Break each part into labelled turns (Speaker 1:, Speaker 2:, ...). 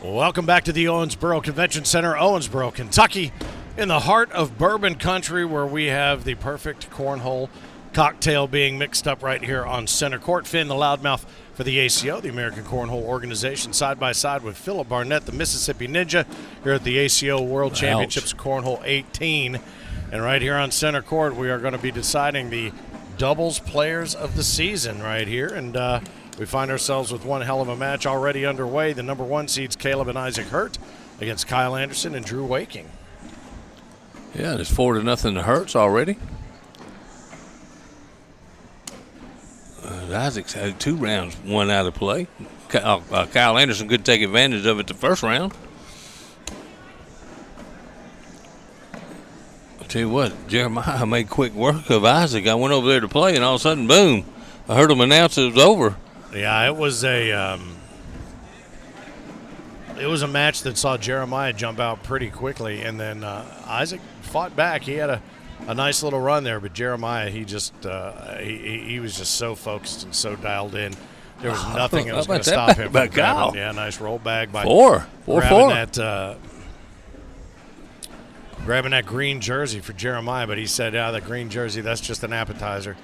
Speaker 1: Welcome back to the Owensboro Convention Center, Owensboro, Kentucky, in the heart of bourbon country, where we have the perfect cornhole cocktail being mixed up right here on center court. Finn, the loudmouth for the ACO, the American Cornhole Organization, side by side with Philip Barnett, the Mississippi Ninja, here at the ACO World Championships Cornhole 18. And right here on center court, we are going to be deciding the doubles players of the season right here. And we find ourselves with one hell of a match already underway. The number one seeds, Caleb and Isaac Hurt, against Kyle Anderson and Drew Waking.
Speaker 2: Yeah, it's 4-0 to Hurts already. Isaac's had 2 rounds, 1 out of play. Kyle Anderson could take advantage of it the first round. I'll tell you what, Jeremiah made quick work of Isaac. I went over there to play, and all of a sudden, boom, I heard him announce it was over.
Speaker 1: Yeah, it was a match that saw Jeremiah jump out pretty quickly, and then Isaac fought back. He had a nice little run there, but Jeremiah, he just he was just so focused and so dialed in. There was nothing that was going to stop him from grabbing. Yeah, nice roll bag by grabbing that green jersey for Jeremiah. But he said, "Yeah, that green jersey, that's just an appetizer.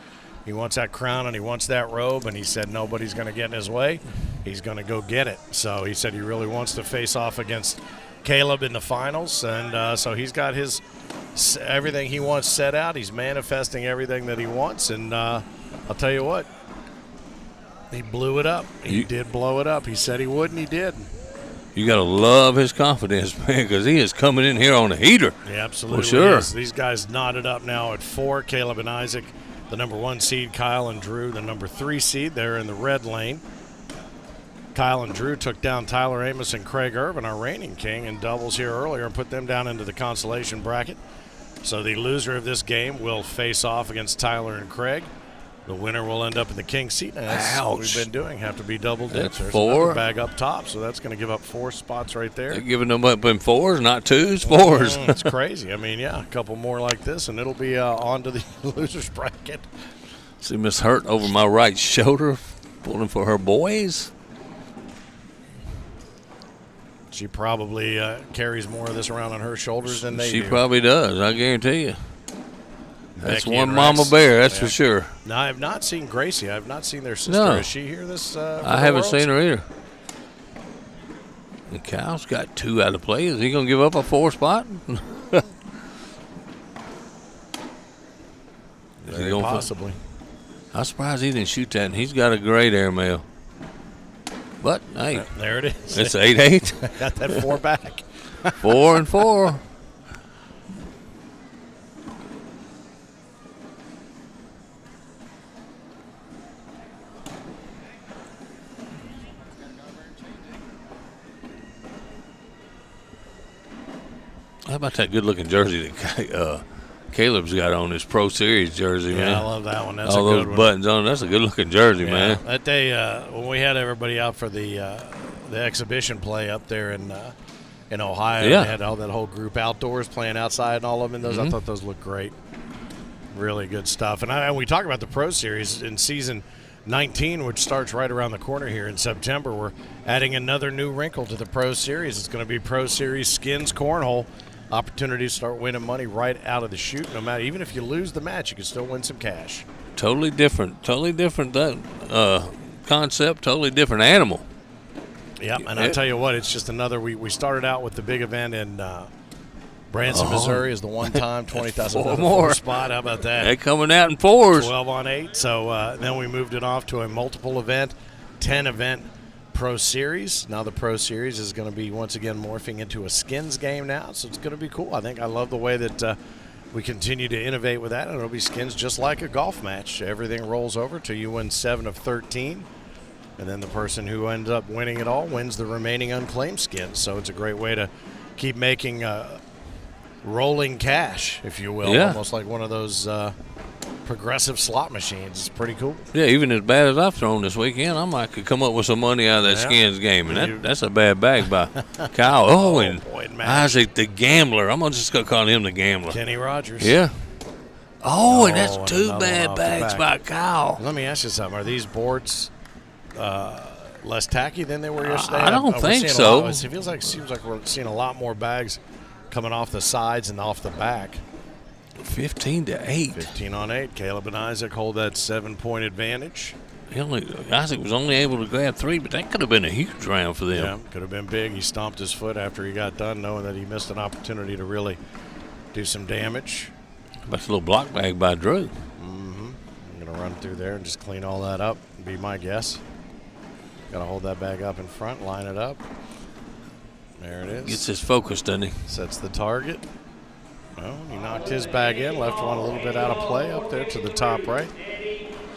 Speaker 1: He wants that crown and he wants that robe," and he said nobody's going to get in his way. He's going to go get it. So he said he really wants to face off against Caleb in the finals, and so he's got his everything he wants set out. He's manifesting everything that he wants, and I'll tell you what, he blew it up. He did blow it up. He said he would, and he did.
Speaker 2: You got to love his confidence, man, because he is coming in here on a heater.
Speaker 1: Yeah, absolutely.
Speaker 2: For sure.
Speaker 1: These guys knotted up now at 4, Caleb and Isaac. The number 1 seed, Kyle and Drew, the number 3 seed. They're in the red lane. Kyle and Drew took down Tyler Amos and Craig Irvin, our reigning king, in doubles here earlier, and put them down into the consolation bracket. So the loser of this game will face off against Tyler and Craig. The winner will end up in the king seat, and that's what we've been doing. Have to be double dips. There's
Speaker 2: 4.
Speaker 1: another bag up top, so that's going to give up 4 spots right there.
Speaker 2: They're giving them up in 4s, not 2s, 4s.
Speaker 1: That's crazy. I mean, yeah, a couple more like this, and it'll be on to the loser's bracket.
Speaker 2: See Miss Hurt over my right shoulder, pulling for her boys.
Speaker 1: She probably carries more of this around on her shoulders than they do.
Speaker 2: She probably does, I guarantee you. That's
Speaker 1: Becky
Speaker 2: one mama bear, that's for sure.
Speaker 1: No, I have not seen Gracie. I have not seen their sister.
Speaker 2: No.
Speaker 1: Is she here this
Speaker 2: I haven't seen her either. And Kyle's got 2 out of play. Is he going to give up a 4 spot?
Speaker 1: Very possibly.
Speaker 2: I'm surprised he didn't shoot that, and he's got a great airmail. But, hey.
Speaker 1: There it is.
Speaker 2: It's 8-8.
Speaker 1: Got that 4 back.
Speaker 2: 4 and 4. How about that good-looking jersey that Caleb's got on his Pro Series jersey, man?
Speaker 1: Yeah, I love that one. That's
Speaker 2: all
Speaker 1: a good
Speaker 2: those
Speaker 1: one.
Speaker 2: buttons on. That's a good-looking jersey, man.
Speaker 1: That day when we had everybody out for the exhibition play up there in Ohio, they had all that whole group outdoors playing outside and all of them in those. I thought those looked great. Really good stuff. And we talk about the Pro Series in season 19, which starts right around the corner here in September. We're adding another new wrinkle to the Pro Series. It's going to be Pro Series Skins Cornhole. Opportunity to start winning money right out of the chute. No matter, even if you lose the match, you can still win some cash.
Speaker 2: Totally different concept, totally different animal.
Speaker 1: Yeah, and I tell you what, it's just another. We started out with the big event in Branson, Missouri, is the one-time 20,000
Speaker 2: more
Speaker 1: spot. How about that?
Speaker 2: They're coming out in 4s.
Speaker 1: 12 on 8. So then we moved it off to a multiple event, 10 event Pro Series. Now the Pro Series is going to be once again morphing into a skins game now, so it's going to be cool. I love the way that we continue to innovate with that, and it'll be skins just like a golf match. Everything rolls over till you win 7 of 13, and then the person who ends up winning it all wins the remaining unclaimed skins. So it's a great way to keep making rolling cash, if you will, almost like one of those progressive slot machines. It's pretty cool.
Speaker 2: Yeah, even as bad as I've thrown this weekend, I might could come up with some money out of that skins game, and that's a bad bag by Kyle. And Isaac the Gambler. I'm just going to call him the Gambler.
Speaker 1: Kenny Rogers.
Speaker 2: Yeah. And that's 2 bad bags by Kyle.
Speaker 1: Let me ask you something. Are these boards less tacky than they were yesterday?
Speaker 2: I don't think so.
Speaker 1: It seems like we're seeing a lot more bags coming off the sides and off the back.
Speaker 2: 15-8.
Speaker 1: 15 on 8. Caleb and Isaac hold that 7-point advantage.
Speaker 2: Isaac was only able to grab 3, but that could have been a huge round for them.
Speaker 1: Yeah, could have been big. He stomped his foot after he got done, knowing that he missed an opportunity to really do some damage.
Speaker 2: That's a little block bag by Drew.
Speaker 1: I'm going to run through there and just clean all that up, be my guess. Got to hold that bag up in front, line it up. There it is.
Speaker 2: Gets his focus, doesn't he?
Speaker 1: Sets the target. Well, he knocked his bag in, left one a little bit out of play up there to the top right.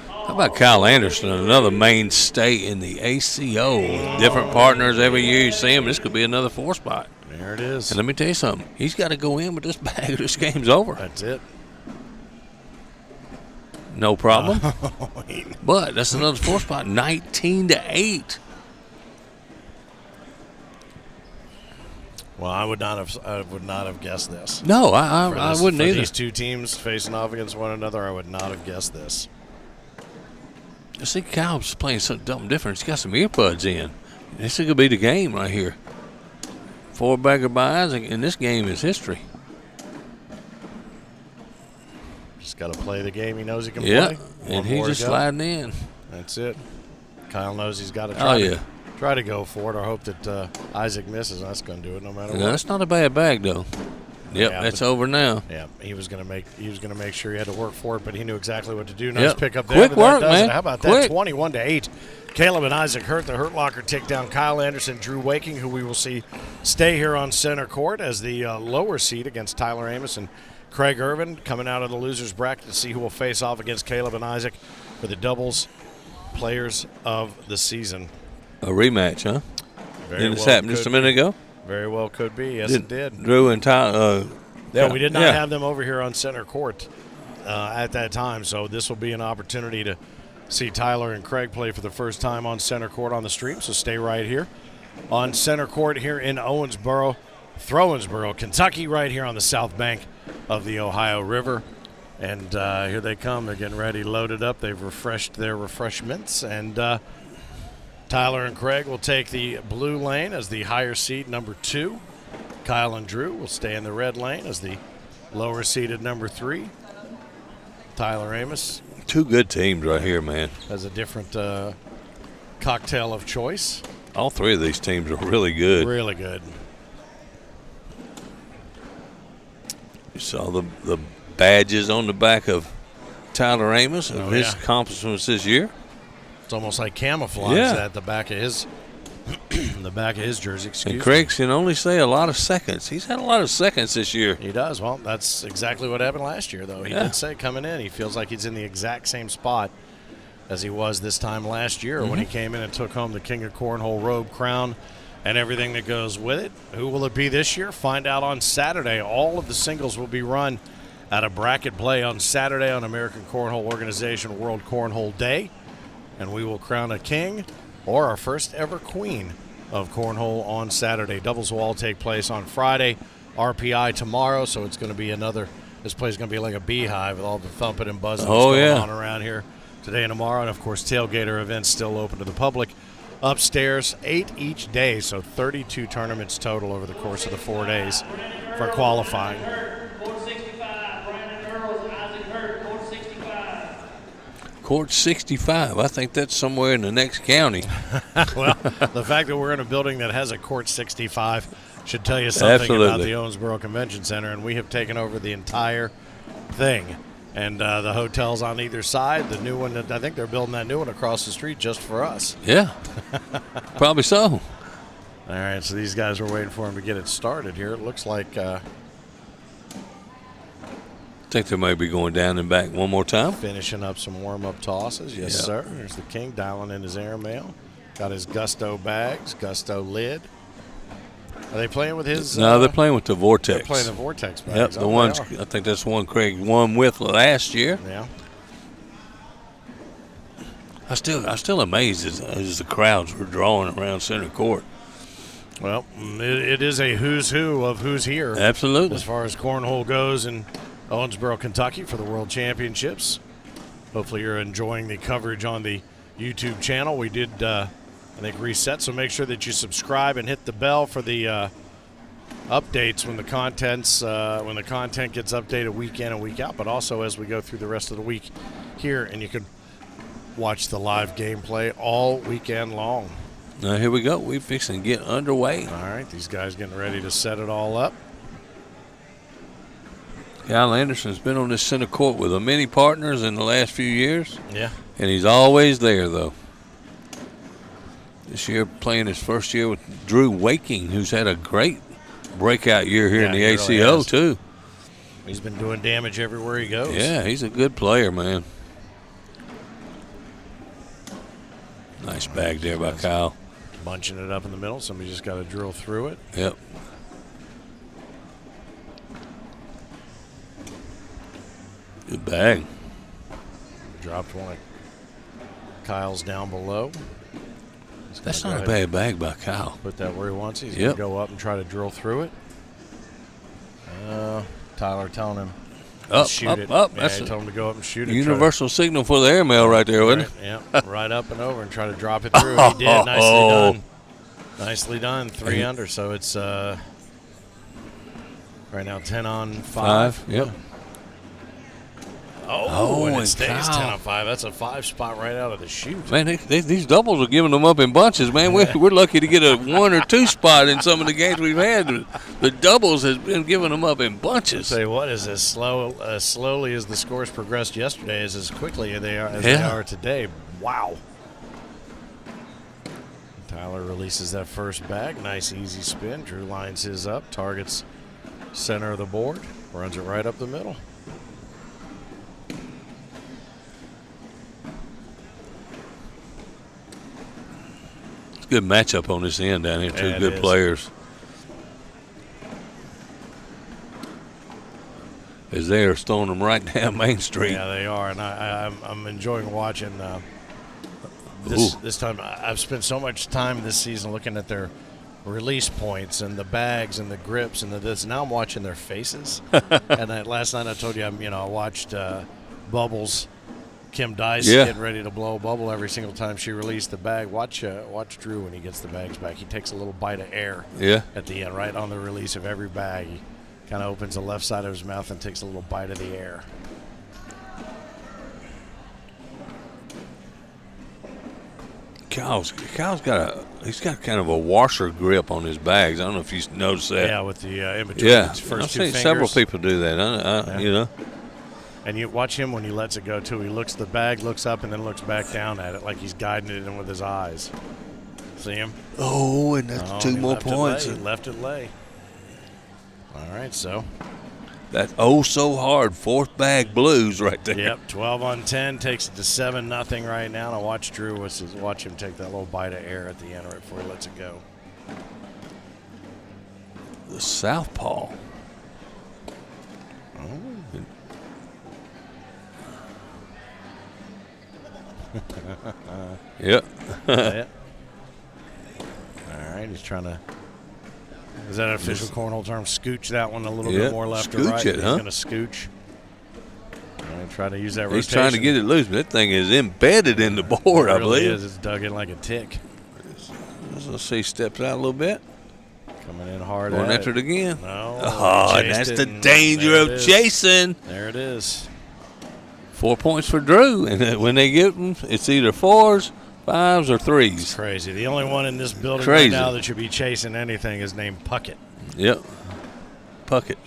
Speaker 2: How about Kyle Anderson, another mainstay in the ACO? Different partners every year you see him. This could be another 4 spot.
Speaker 1: There it is.
Speaker 2: And let me tell you something. He's got to go in with this bag or this game's over.
Speaker 1: That's it.
Speaker 2: No problem. But that's another 4 spot, 19-8.
Speaker 1: Well, I would not have guessed this.
Speaker 2: No, I wouldn't either.
Speaker 1: These two teams facing off against one another, I would not have guessed this.
Speaker 2: I see Kyle's playing something dumb different. He's got some earbuds in. This could be the game right here. 4-bagger by Isaac, and this game is history.
Speaker 1: Just got to play the game he knows he can
Speaker 2: play.
Speaker 1: One
Speaker 2: and he's just sliding in.
Speaker 1: That's it. Kyle knows he's got to try to go for it or hope that Isaac misses. That's going to do it no matter what.
Speaker 2: That's not a bad bag, though. Yep, yeah, that's over now.
Speaker 1: Yeah, he was going to make sure he had to work for it, but he knew exactly what to do. Nice pick up there.
Speaker 2: Quick work, man.
Speaker 1: How about that? 21-8. Caleb and Isaac Hurt. The Hurt Locker take down Kyle Anderson, Drew Waking, who we will see stay here on center court as the lower seed against Tyler Amos and Craig Irvin, coming out of the losers bracket to see who will face off against Caleb and Isaac for the doubles players of the season.
Speaker 2: A rematch, huh? Didn't this happen just a minute ago?
Speaker 1: Very well could be. Yes, it did.
Speaker 2: Drew and Tyler.
Speaker 1: Yeah, we did not have them over here on center court at that time, so this will be an opportunity to see Tyler and Craig play for the first time on center court on the stream, so stay right here on center court here in Owensboro, Kentucky, right here on the south bank of the Ohio River. And here they come. They're getting ready, loaded up. They've refreshed their refreshments, and Tyler and Craig will take the blue lane as the higher seed, number 2. Kyle and Drew will stay in the red lane as the lower seeded number 3. Tyler Amos.
Speaker 2: 2 good teams right here, man.
Speaker 1: Has a different cocktail of choice.
Speaker 2: All 3 of these teams are really good.
Speaker 1: Really good.
Speaker 2: You saw the badges on the back of Tyler Amos of his accomplishments this year.
Speaker 1: It's almost like camouflage at the back of his the back of his jersey.
Speaker 2: And Craig can only say a lot of seconds. He's had a lot of seconds this year.
Speaker 1: He does. Well, that's exactly what happened last year, though. He did say coming in, he feels like he's in the exact same spot as he was this time last year when he came in and took home the King of Cornhole robe, crown, and everything that goes with it. Who will it be this year? Find out on Saturday. All of the singles will be run at a bracket play on Saturday on American Cornhole Organization World Cornhole Day. And we will crown a king or our first ever queen of cornhole on Saturday. Doubles will all take place on Friday, RPI tomorrow, so it's going to be this place is going to be like a beehive with all the thumping and buzzing that's going on around here today and tomorrow. And, of course, tailgater events still open to the public. Upstairs, 8 each day, so 32 tournaments total over the course of the 4 days for qualifying.
Speaker 2: Court 65. I think that's somewhere in the next county.
Speaker 1: Well, the fact that we're in a building that has a Court 65 should tell you something about the Owensboro Convention Center, and we have taken over the entire thing. And the hotels on either side, the new one, I think they're building that new one across the street just for us.
Speaker 2: Yeah, probably so.
Speaker 1: All right, so these guys are waiting for him to get it started here. It looks like
Speaker 2: I think they may be going down and back one more time.
Speaker 1: Finishing up some warm-up tosses. Yes, sir. There's the king dialing in his airmail. Got his Gusto bags, Gusto lid. Are they playing with his?
Speaker 2: No, they're playing with the Vortex.
Speaker 1: They're playing the Vortex bags.
Speaker 2: Yep, the ones. I think that's one Craig won with last year.
Speaker 1: Yeah.
Speaker 2: I still amazed as the crowds were drawing around center court.
Speaker 1: Well, it is a who's who of who's here.
Speaker 2: Absolutely.
Speaker 1: As far as cornhole goes in Owensboro, Kentucky for the World Championships. Hopefully you're enjoying the coverage on the YouTube channel. We did I think, reset. So make sure that you subscribe and hit the bell for the updates when the content gets updated week in and week out, but also as we go through the rest of the week here, and you can watch the live gameplay all weekend long.
Speaker 2: Now here we go. We're fixing to get underway.
Speaker 1: All right, these guys getting ready to set it all up.
Speaker 2: Kyle Anderson's been on this center court with many partners in the last few years.
Speaker 1: Yeah.
Speaker 2: And he's always there, though. This year playing his first year with Drew Waking, who's had a great breakout year here in the ACO, really too.
Speaker 1: He's been doing damage everywhere he goes.
Speaker 2: Yeah, he's a good player, man. Nice bag there by Kyle.
Speaker 1: Bunching it up in the middle. Somebody just got to drill through it.
Speaker 2: Yep. Good bag.
Speaker 1: Dropped one of Kyle's down below.
Speaker 2: That's not a bad bag by Kyle.
Speaker 1: Put that where he wants it. He's going to go up and try to drill through it. Tyler telling him to shoot it.
Speaker 2: Up.
Speaker 1: Yeah,
Speaker 2: That's
Speaker 1: he told him to go up and shoot it.
Speaker 2: Universal signal for the airmail right there, wasn't it?
Speaker 1: Yeah, right up and over and try to drop it through. He did. Nicely done. Nicely done. 3 under. So it's right now 10 on 5.
Speaker 2: Yep.
Speaker 1: Oh, and it stays 10 on 5. That's a 5 spot right out of the chute.
Speaker 2: Man, these doubles are giving them up in bunches, man. We're lucky to get a 1 or 2 spot in some of the games we've had. The doubles has been giving them up in bunches.
Speaker 1: I'll tell you what, is as slowly as the scores progressed yesterday is as quickly as they are today. Wow. Tyler releases that first bag. Nice, easy spin. Drew lines his up, targets center of the board, runs it right up the middle.
Speaker 2: Good matchup on this end down here. Two good players. As they are throwing them right down Main Street.
Speaker 1: Yeah, they are, and I'm enjoying watching. This time, I've spent so much time this season looking at their release points and the bags and the grips and this. Now I'm watching their faces. And last night I told you, I watched Bubbles. Kim Dice getting ready to blow a bubble every single time she released the bag. Watch Drew when he gets the bags back. He takes a little bite of air at the end, right on the release of every bag. He kind of opens the left side of his mouth and takes a little bite of the air.
Speaker 2: Kyle's got kind of a washer grip on his bags. I don't know if you noticed that.
Speaker 1: Yeah, with the in between his first
Speaker 2: I've
Speaker 1: two
Speaker 2: seen
Speaker 1: fingers.
Speaker 2: several people do that. You know.
Speaker 1: And you watch him when he lets it go, too. He looks at the bag, looks up, and then looks back down at it like he's guiding it in with his eyes. See him?
Speaker 2: Oh, and that's 2 more points.
Speaker 1: He left it lay. All right, so.
Speaker 2: That so hard 4th bag blues right there.
Speaker 1: Yep, 12 on 10 takes it to 7-0 right now. Now watch Drew. Watch him take that little bite of air at the end right before he lets it go.
Speaker 2: The southpaw. Yep.
Speaker 1: Yep. All right, he's trying to. Is that an official cornhole term? Scooch that one a little bit more left or right.
Speaker 2: Scooch it,
Speaker 1: He's going to scooch. And try to use that rotation.
Speaker 2: He's trying to get it loose, but that thing is embedded in the board, I believe.
Speaker 1: It is. It's dug in like a tick.
Speaker 2: Let's see, steps out a little bit.
Speaker 1: Coming in hard.
Speaker 2: Going after it again.
Speaker 1: No.
Speaker 2: Oh, and that's the danger of chasing.
Speaker 1: There it is.
Speaker 2: 4 points for Drew, and when they get them, it's either 4s, 5s, or 3s.
Speaker 1: It's crazy. The only one in this building right now that should be chasing anything is named Puckett.
Speaker 2: Yep. Puckett.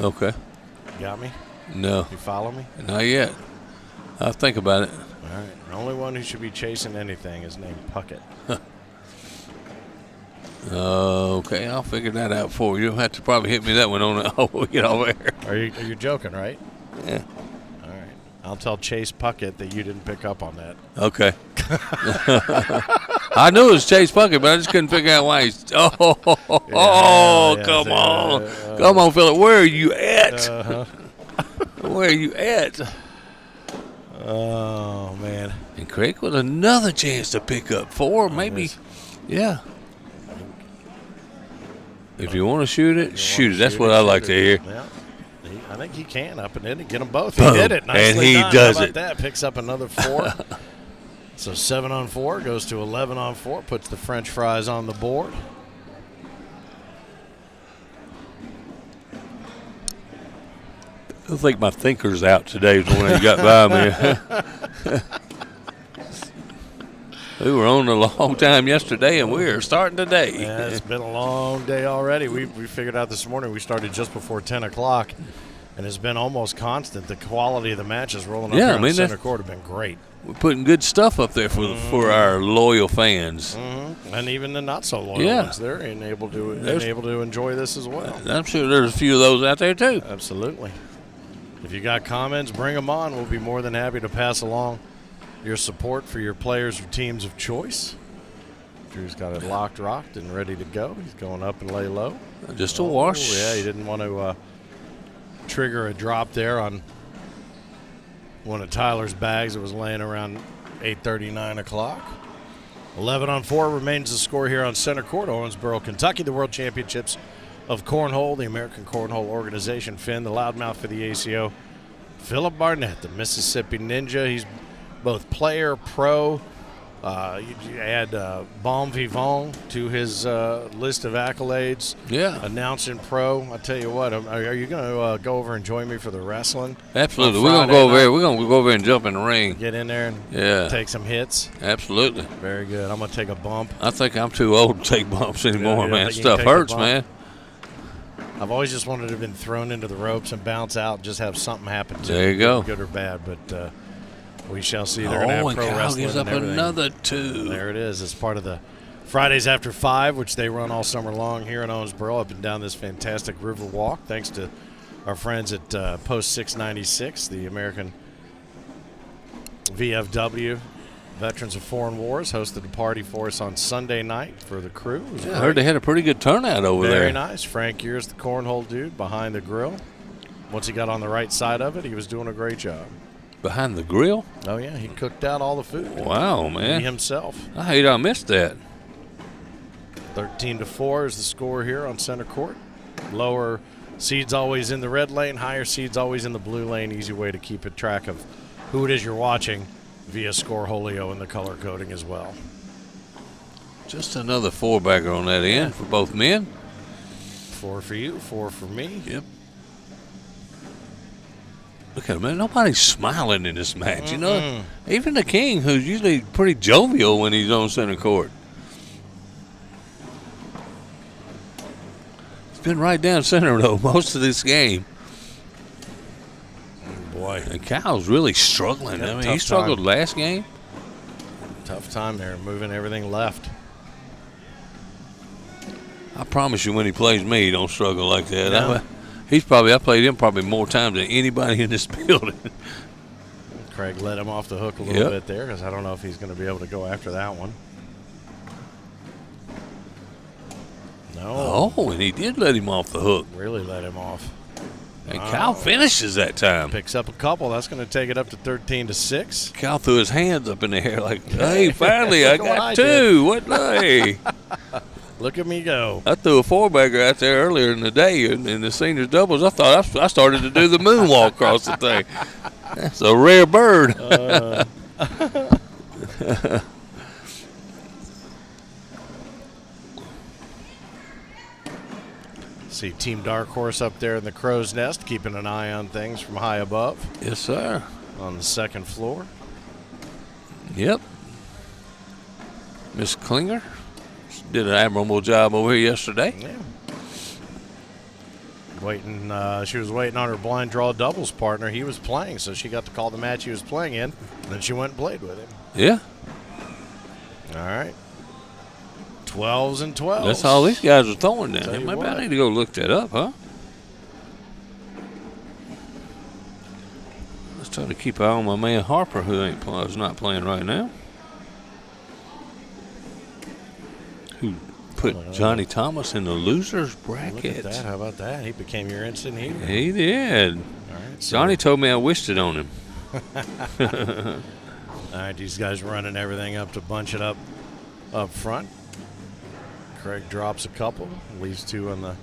Speaker 2: Okay.
Speaker 1: Got me?
Speaker 2: No.
Speaker 1: You follow me?
Speaker 2: Not yet. I'll think about it.
Speaker 1: All right. The only one who should be chasing anything is named Puckett.
Speaker 2: Okay, I'll figure that out for you. You'll have to probably hit me that one on when we get over there.
Speaker 1: Are you joking, right?
Speaker 2: Yeah.
Speaker 1: All right. I'll tell Chase Puckett that you didn't pick up on that.
Speaker 2: Okay. I knew it was Chase Puckett, but I just couldn't figure out why he's. Come on. Come on, Philip. Where are you at? Where are you at?
Speaker 1: Oh, man.
Speaker 2: And Craig with another chance to pick up 4, maybe. Yeah. If you want to shoot it, shoot it. That's what I like to hear.
Speaker 1: Yeah. I think he can up and in and get them both. He did it nicely.
Speaker 2: And he
Speaker 1: done.
Speaker 2: does
Speaker 1: How about
Speaker 2: it.
Speaker 1: that? Picks up another 4. So 7 on 4 goes to 11 on 4, puts the French fries on the board.
Speaker 2: I think my thinker's out today when he got by me. We were on a long time yesterday, and we're starting today.
Speaker 1: Yeah, it's been a long day already. We figured out this morning we started just before 10 o'clock, and it's been almost constant. The quality of the matches rolling up here on center court have been great.
Speaker 2: We're putting good stuff up there for our loyal fans.
Speaker 1: Mm-hmm. And even the not-so-loyal ones. They're able to enjoy this as well.
Speaker 2: I'm sure there's a few of those out there, too.
Speaker 1: Absolutely. If you got comments, bring them on. We'll be more than happy to pass along your support for your players or teams of choice. Drew's got it rocked, and ready to go. He's going up and lay low.
Speaker 2: Just a wash.
Speaker 1: Yeah, he didn't want to trigger a drop there on one of Tyler's bags that was laying around 8:30, 9 o'clock. 11 on 4 remains the score here on center court. Owensboro, Kentucky, the World Championships of Cornhole, the American Cornhole Organization. Finn, the loudmouth for the ACO. Philip Barnett, the Mississippi Ninja. He's both player, pro. You add Bon Vivant to his list of accolades.
Speaker 2: Yeah.
Speaker 1: Announcing pro. I tell you what, are you going to go over and join me for the wrestling?
Speaker 2: Absolutely. We're going to go over there. We're going to go over and jump in the ring.
Speaker 1: Get in there and take some hits.
Speaker 2: Absolutely.
Speaker 1: Very good. I'm going to take a bump.
Speaker 2: I think I'm too old to take bumps anymore, man. Stuff hurts, man.
Speaker 1: I've always just wanted to have been thrown into the ropes and bounce out and just have something happen to
Speaker 2: There you go.
Speaker 1: Good or bad, but we shall see. They're going to have pro
Speaker 2: Kyle
Speaker 1: wrestling
Speaker 2: gives up
Speaker 1: and
Speaker 2: another 2.
Speaker 1: There it is. It's part of the Fridays After 5, which they run all summer long here in Owensboro, up and down this fantastic river walk, thanks to our friends at Post 696, the American VFW Veterans of Foreign Wars, hosted a party for us on Sunday night for the crew.
Speaker 2: I heard they had a pretty good turnout over there.
Speaker 1: Very nice. Frank Gears, the cornhole dude, behind the grill. Once he got on the right side of it, he was doing a great job.
Speaker 2: Behind the grill?
Speaker 1: Oh, yeah. He cooked out all the food.
Speaker 2: Wow, man.
Speaker 1: He himself.
Speaker 2: I hate I missed that.
Speaker 1: 13-4 is the score here on center court. Lower seeds always in the red lane, higher seeds always in the blue lane. Easy way to keep a track of who it is you're watching via Scoreholio and the color coding as well.
Speaker 2: Just another 4-bagger on that end for both men.
Speaker 1: 4 for you, 4 for me.
Speaker 2: Yep. Look at him, man. Nobody's smiling in this match, you know. Even the King, who's usually pretty jovial when he's on center court. He's been right down center, though, most of this game.
Speaker 1: Oh, boy.
Speaker 2: And Kyle's really struggling.
Speaker 1: Yeah,
Speaker 2: I mean, he struggled last game.
Speaker 1: Tough time there, moving everything left.
Speaker 2: I promise you, when he plays me, he don't struggle like that.
Speaker 1: No.
Speaker 2: I played him probably more times than anybody in this building.
Speaker 1: Craig let him off the hook a little bit there because I don't know if he's going to be able to go after that one. No.
Speaker 2: Oh, and he did let him off the hook.
Speaker 1: Really let him off.
Speaker 2: And Kyle finishes that time.
Speaker 1: Picks up a couple. That's going to take it up to 13-6.
Speaker 2: Kyle threw his hands up in the air like, hey, finally, I got 2. What day?
Speaker 1: Look at me go.
Speaker 2: I threw a 4-bagger out there earlier in the day in the seniors doubles. I thought I started to do the moonwalk across the thing. That's a rare bird.
Speaker 1: See Team Dark Horse up there in the crow's nest, keeping an eye on things from high above.
Speaker 2: Yes, sir.
Speaker 1: On the second floor.
Speaker 2: Yep. Miss Klinger did an admirable job over here yesterday.
Speaker 1: Yeah. She was waiting on her blind draw doubles partner. He was playing, so she got to call the match he was playing in. And then she went and played with him.
Speaker 2: Yeah.
Speaker 1: All right. 12s and 12s.
Speaker 2: That's all these guys are throwing now. Maybe I need to go look that up, huh? Let's try to keep an eye on my man Harper, who's not playing right now. Who put Johnny Thomas in the losers bracket.
Speaker 1: Look at that. How about that? He became your instant hero.
Speaker 2: He did.
Speaker 1: All right. So
Speaker 2: Johnny told me I wished it on him.
Speaker 1: all right, these guys running everything up to bunch it up front. Craig drops a couple, leaves 2 on the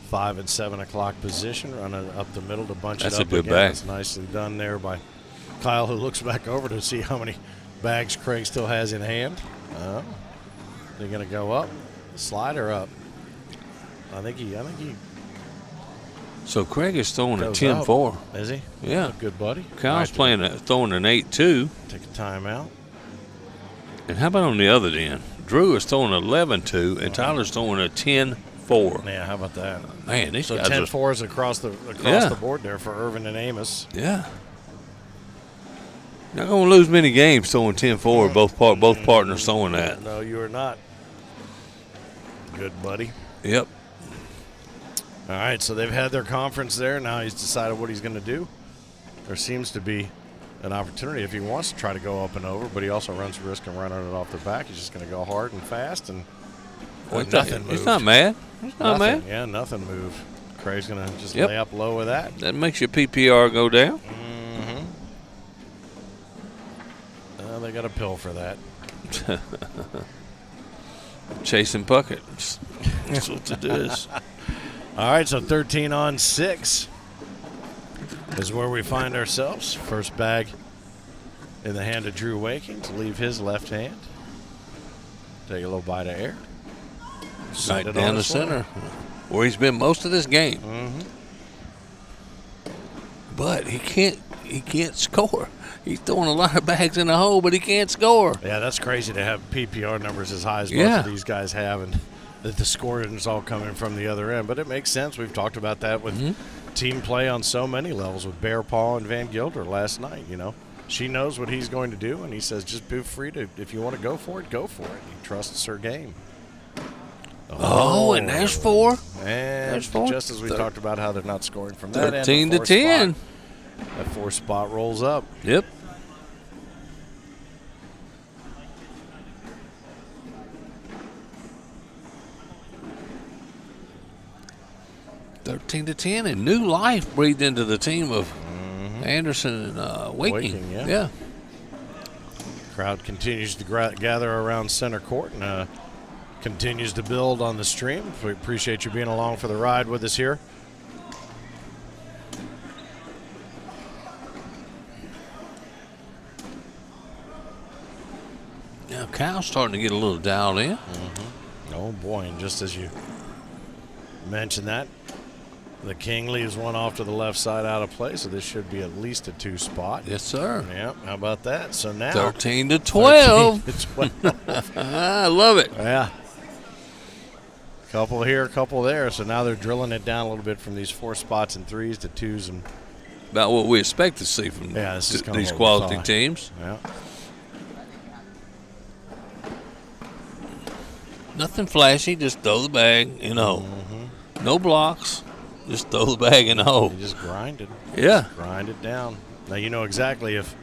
Speaker 1: 5 and 7 o'clock position, running up the middle to bunch it up.
Speaker 2: That's a good
Speaker 1: again.
Speaker 2: back.
Speaker 1: It's nicely done there by Kyle, who looks back over to see how many bags Craig still has in hand. They're going to go up, slide or up. I think he.
Speaker 2: So Craig is throwing a
Speaker 1: goes
Speaker 2: 10-4.
Speaker 1: up. Is he?
Speaker 2: Yeah.
Speaker 1: Good buddy.
Speaker 2: Kyle's throwing an 8-2.
Speaker 1: Take a timeout.
Speaker 2: And how about on the other end? Drew is throwing 11-2, and Tyler's throwing a 10-4.
Speaker 1: Yeah, how about that?
Speaker 2: Man, these
Speaker 1: So
Speaker 2: guys
Speaker 1: 10-4s across the board there for Irvin and Amos.
Speaker 2: Yeah. Not going to lose many games throwing 10-4. Both partners throwing that.
Speaker 1: No, you are not. Good buddy.
Speaker 2: Yep.
Speaker 1: All right, so they've had their conference there. Now he's decided what he's going to do. There seems to be an opportunity if he wants to try to go up and over, but he also runs the risk of running it off the back. He's just going to go hard and fast, and nothing moved.
Speaker 2: He's not mad. He's not mad.
Speaker 1: Yeah, nothing moved. Craig's going to just
Speaker 2: Yep.
Speaker 1: lay up low with that.
Speaker 2: That makes your PPR go down.
Speaker 1: They got a pill for that.
Speaker 2: Chasing buckets. That's what it is.
Speaker 1: All right, so 13 on 6 is where we find ourselves. First bag in the hand of Drew Waking to leave his left hand. Take a little bite of air.
Speaker 2: Right down the center, where he's been most of this game. But he can't score. He's throwing a lot of bags in the hole, but he can't score.
Speaker 1: Yeah, that's crazy to have PPR numbers as high as most of these guys have, and that the scoring is all coming from the other end. But it makes sense. We've talked about that with team play on so many levels with Bear Paul and Van Gilder last night. You know, she knows what he's going to do, and he says just be free to, if you want to go for it, go for it. He trusts her game.
Speaker 2: Oh, and there's 4.
Speaker 1: And
Speaker 2: there's 4.
Speaker 1: Just as we talked about how they're not scoring from that
Speaker 2: 13 to 10.
Speaker 1: That 4 spot rolls up.
Speaker 2: Yep. (13-10), and new life breathed into the team of Anderson and Waking. Yeah.
Speaker 1: Crowd continues to gather around center court and continues to build on the stream. We appreciate you being along for the ride with us here.
Speaker 2: Now Kyle's starting to get a little dialed in.
Speaker 1: Oh boy, and just as you mentioned that, the king leaves one off to the left side out of play, so this should be at least a 2 spot.
Speaker 2: Yes, sir.
Speaker 1: Yeah, how about that? So now
Speaker 2: 13-12.
Speaker 1: 13-12.
Speaker 2: I love it.
Speaker 1: Yeah. Couple here, couple there. So now they're drilling it down a little bit from these 4 spots and 3s to 2s and
Speaker 2: about what we expect to see from these quality teams.
Speaker 1: Yeah.
Speaker 2: Nothing flashy, just throw the bag in the hole. No blocks, just throw the bag in the hole.
Speaker 1: You just grind it.
Speaker 2: Yeah.
Speaker 1: Grind it down. Now you know exactly if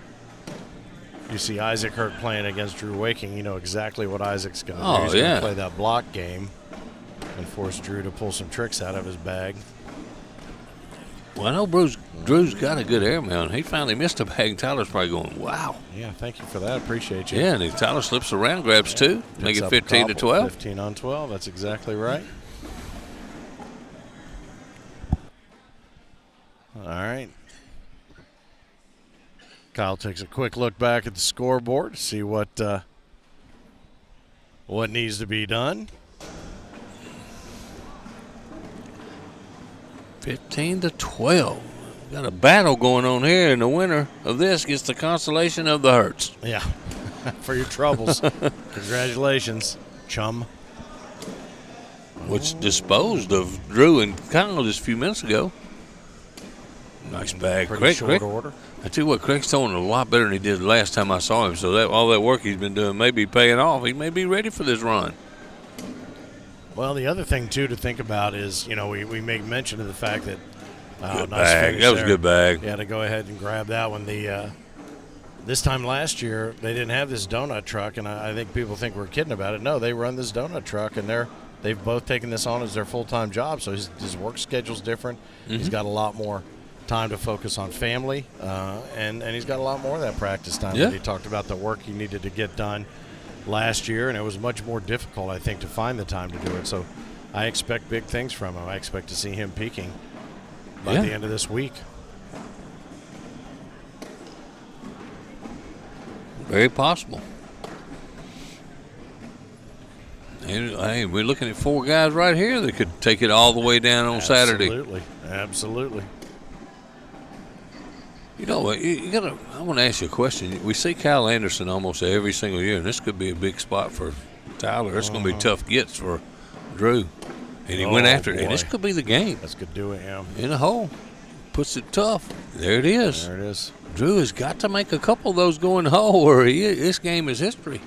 Speaker 1: you see Isaac Hurt playing against Drew Waking, you know exactly what Isaac's going to do. He's going to play that block game and force Drew to pull some tricks out of his bag.
Speaker 2: Well, I know Drew's got a good airmail. He finally missed a bag. Tyler's probably going, wow.
Speaker 1: Yeah, thank you for that. Appreciate you.
Speaker 2: Yeah, and Tyler slips around, grabs 2, make it 15-12.
Speaker 1: 15 on 12. That's exactly right. All right. Kyle takes a quick look back at the scoreboard to see what needs to be done.
Speaker 2: 15-12. Got a battle going on here, and the winner of this gets the consolation of the Hurts.
Speaker 1: Yeah, for your troubles. Congratulations, chum.
Speaker 2: Which disposed of Drew and Kyle just a few minutes ago. Nice bag.
Speaker 1: Pretty short order.
Speaker 2: I tell you what, Craig's throwing a lot better than he did the last time I saw him. So that all that work he's been doing may be paying off. He may be ready for this run.
Speaker 1: Well, the other thing, too, to think about is, you know, we make mention of the fact that
Speaker 2: good
Speaker 1: nice
Speaker 2: bag. That was a good bag.
Speaker 1: Yeah, to go ahead and grab that one. This time last year, they didn't have this donut truck, and I think people think we're kidding about it. No, they run this donut truck, and they've both taken this on as their full-time job, so his work schedule's different. He's got a lot more time to focus on family, and he's got a lot more of that practice time.
Speaker 2: Yeah.
Speaker 1: He talked about the work he needed to get done last year, and it was much more difficult, I think, to find the time to do it. So I expect big things from him. I expect to see him peaking by the end of this week.
Speaker 2: Very possible. And, hey, we're looking at 4 guys right here that could take it all the way down on Saturday.
Speaker 1: Absolutely.
Speaker 2: You know, I want to ask you a question. We see Kyle Anderson almost every single year, and this could be a big spot for Tyler. It's going to be tough gets for Drew. And he went after it, and this could be the game.
Speaker 1: This could do it, yeah.
Speaker 2: In the hole. Puts it tough. There it is.
Speaker 1: There it is.
Speaker 2: Drew has got to make a couple of those go in the hole, or this game is history.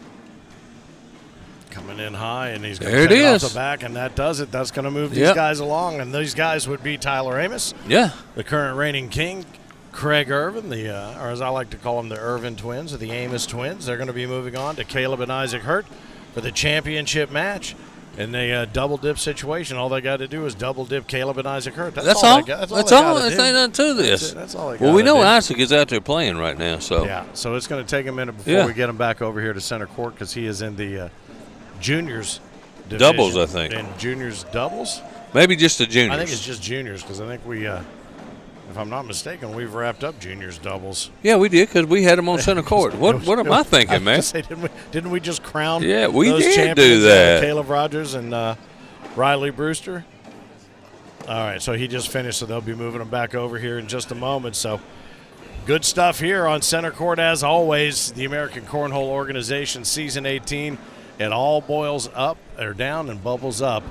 Speaker 1: Coming in high, and he's going to take it off the back, and that does it. That's going to move these guys along, and these guys would be Tyler Amos, the current reigning king, Craig Irvin, or as I like to call them, the Irvin twins, or the Amos twins. They're going to be moving on to Caleb and Isaac Hurt for the championship match. In the double dip situation, all they got to do is double dip Caleb and Isaac Hurt. That's all. That's all.
Speaker 2: There's nothing to this.
Speaker 1: That's all.
Speaker 2: Well, we know Isaac is out there playing right now, so
Speaker 1: so it's going to take a minute before we get him back over here to center court because he is in the juniors division.
Speaker 2: Doubles, I think.
Speaker 1: In juniors doubles.
Speaker 2: Maybe just the juniors.
Speaker 1: I think it's just juniors because I think we, if I'm not mistaken, we've wrapped up juniors doubles.
Speaker 2: Yeah, we did because we had him on center court. What am I thinking, man?
Speaker 1: Say, didn't we just crown?
Speaker 2: Yeah, we
Speaker 1: those
Speaker 2: did
Speaker 1: champions,
Speaker 2: do that.
Speaker 1: Caleb Rogers and Riley Brewster. All right, so he just finished, so they'll be moving him back over here in just a moment. So good stuff here on center court as always. The American Cornhole Organization Season 18. It all boils up or down and bubbles up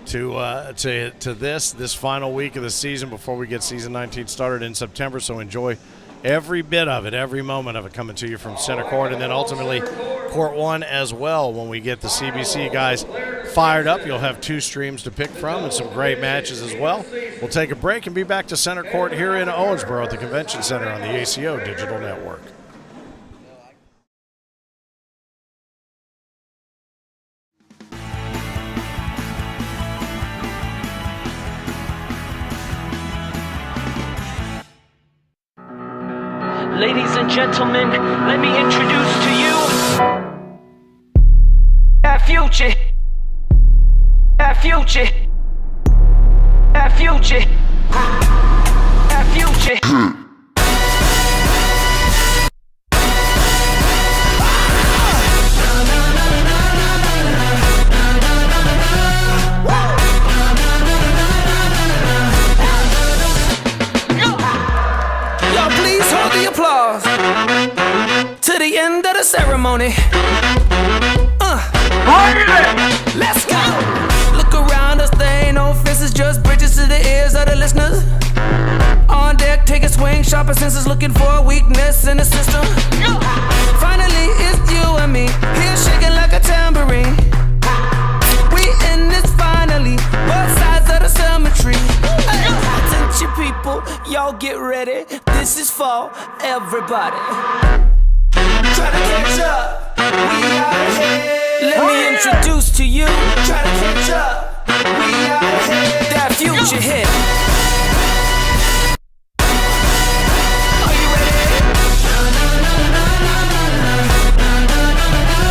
Speaker 1: to this final week of the season before we get season 19 started in September. So enjoy every bit of it, every moment of it coming to you from center court, and then ultimately court 1 as well. When we get the CBC guys fired up, you'll have 2 streams to pick from and some great matches as well. We'll take a break and be back to center court here in Owensboro at the Convention Center on the ACO Digital Network.
Speaker 3: Ladies and gentlemen, let me introduce to you our future. Our future. Our future. Our future. To the end of the ceremony. Let's go. Look around us, there ain't no fences, just bridges to the ears of the listeners. On deck, take a swing, sharper senses, looking for a weakness in the system. Finally, it's you and me, here shaking like a tambourine. We in this finally, both sides of the cemetery. Attention people, y'all get ready. This is for everybody. Try to catch up, we out here. Let me introduce to you. Try to catch up, we out here. That future hit. Are you ready?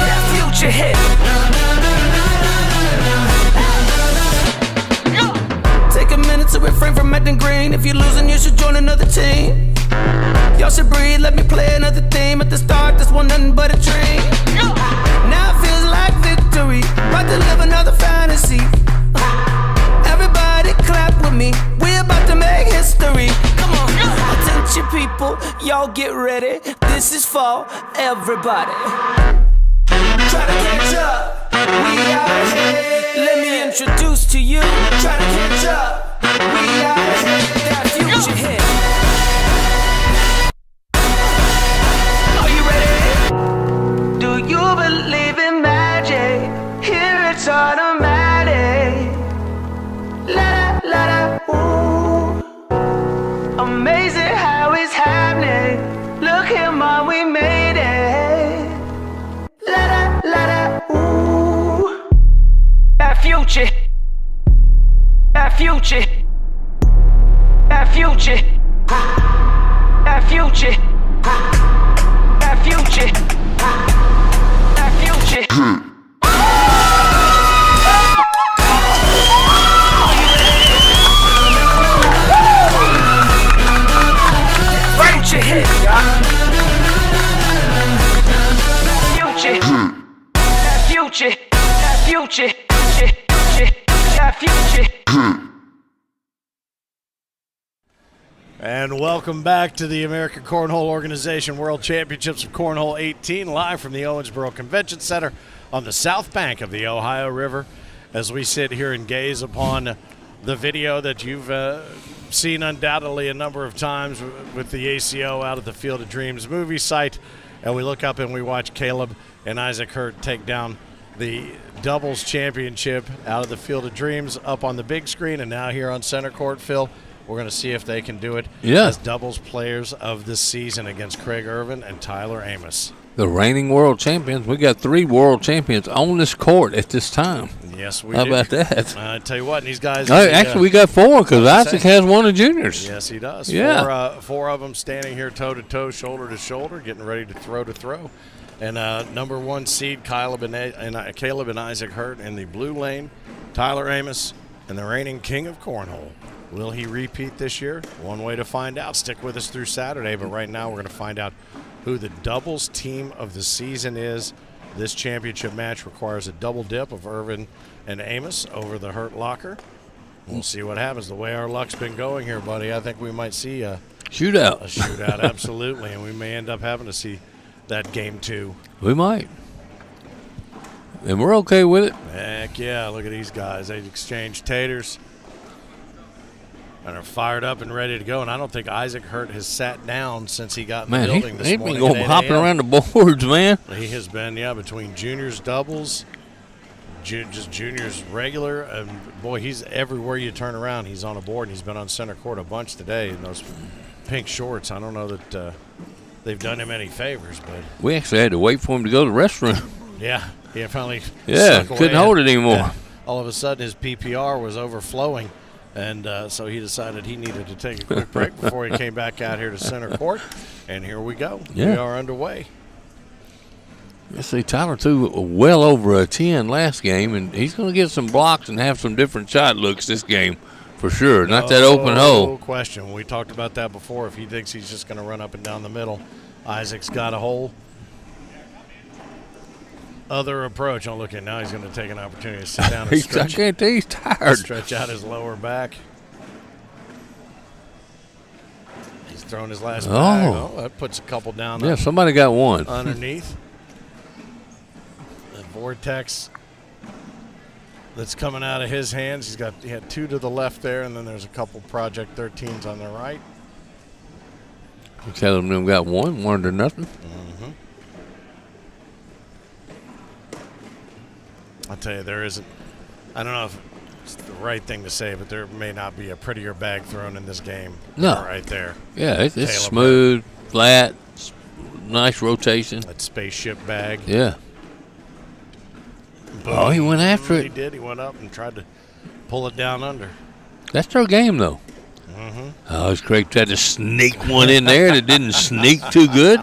Speaker 3: That future hit. Take a minute to refrain from acting green. If you're losing, you should join another team. Y'all should breathe, let me play another theme. At the start, this one nothing but a dream. Now it feels like victory, about to live another fantasy. Everybody clap with me, we're about to make history. Come on, attention people, y'all get ready. This is for everybody. Try to catch up, we out here. Let me introduce to you. Try to catch up, we out here. That future hit. Do you believe in magic? Here it's automatic. La da la da, ooh. Amazing how it's happening. Look here, mom, we made it. La da, ooh. Our future. Our future. Our future. Our future. Our future. Our future. Future hit. future, that future, that future.
Speaker 1: And welcome back to the American Cornhole Organization World Championships of Cornhole 18, live from the Owensboro Convention Center on the south bank of the Ohio River, as we sit here and gaze upon the video that you've seen undoubtedly a number of times with the ACO out at the Field of Dreams movie site. And we look up and we watch Caleb and Isaac Hurt take down the doubles championship out of the Field of Dreams up on the big screen, and now here on center court, Phil. We're going to see if they can do it as doubles players of the season against Craig Irvin and Tyler Amos.
Speaker 2: The reigning world champions. We got 3 world champions on this court at this time.
Speaker 1: Yes, we
Speaker 2: do. How
Speaker 1: do.
Speaker 2: about that?
Speaker 1: I tell you what, and these guys.
Speaker 2: Actually, we got 4 because Isaac has one of juniors.
Speaker 1: Yes, he does.
Speaker 2: Yeah.
Speaker 1: 4 of them standing here toe to toe, shoulder to shoulder, getting ready to throw. And number 1 seed, Caleb and Isaac Hurt in the blue lane, Tyler Amos, and the reigning king of cornhole. Will he repeat this year? One way to find out. Stick with us through Saturday, but right now we're going to find out who the doubles team of the season is. This championship match requires a double dip of Irvin and Amos over the Hurt locker. We'll see what happens. The way our luck's been going here, buddy, I think we might see a
Speaker 2: shootout.
Speaker 1: A shootout, absolutely, and we may end up having to see that game 2.
Speaker 2: We might. And we're okay with it.
Speaker 1: Heck yeah, look at these guys. They exchange taters and are fired up and ready to go. And I don't think Isaac Hurt has sat down since he got in the building this morning.
Speaker 2: He's been going hopping around the boards, man.
Speaker 1: He has been, between juniors doubles, just juniors regular, and boy, he's everywhere you turn around. He's on a board, and he's been on center court a bunch today in those pink shorts. I don't know that they've done him any favors, but
Speaker 2: we actually had to wait for him to go to the restroom.
Speaker 1: Yeah, he finally
Speaker 2: couldn't hold it anymore.
Speaker 1: Yeah. All of a sudden, his PPR was overflowing. And so he decided he needed to take a quick break before he came back out here to center court. And here we go. Yeah. We are underway.
Speaker 2: Let's see, Tyler threw well over a 10 last game, and he's going to get some blocks and have some different shot looks this game for sure. Not that open hole.
Speaker 1: No question. We talked about that before. If he thinks he's just going to run up and down the middle, Isaac's got a hole. Other approach. Oh, look at now. He's going to take an opportunity to sit down and stretch.
Speaker 2: I can't tell he's tired.
Speaker 1: Stretch out his lower back. He's throwing his last bag. Oh, that puts a couple down.
Speaker 2: Yeah, somebody got one
Speaker 1: underneath. The vortex that's coming out of his hands. He had 2 to the left there, and then there's a couple Project 13s on the right.
Speaker 2: Caleb and them got one to nothing.
Speaker 1: Mm-hmm. I'll tell you, there isn't. I don't know if it's the right thing to say, but there may not be a prettier bag thrown in this game.
Speaker 2: No,
Speaker 1: right there.
Speaker 2: Yeah, it's smooth, flat, nice rotation.
Speaker 1: That spaceship bag.
Speaker 2: Yeah.
Speaker 1: Boom.
Speaker 2: Oh, he went after it.
Speaker 1: He did. He went up and tried to pull it down under.
Speaker 2: That's their game, though.
Speaker 1: Mm-hmm.
Speaker 2: Oh, Craig tried to sneak one in there that didn't sneak too good.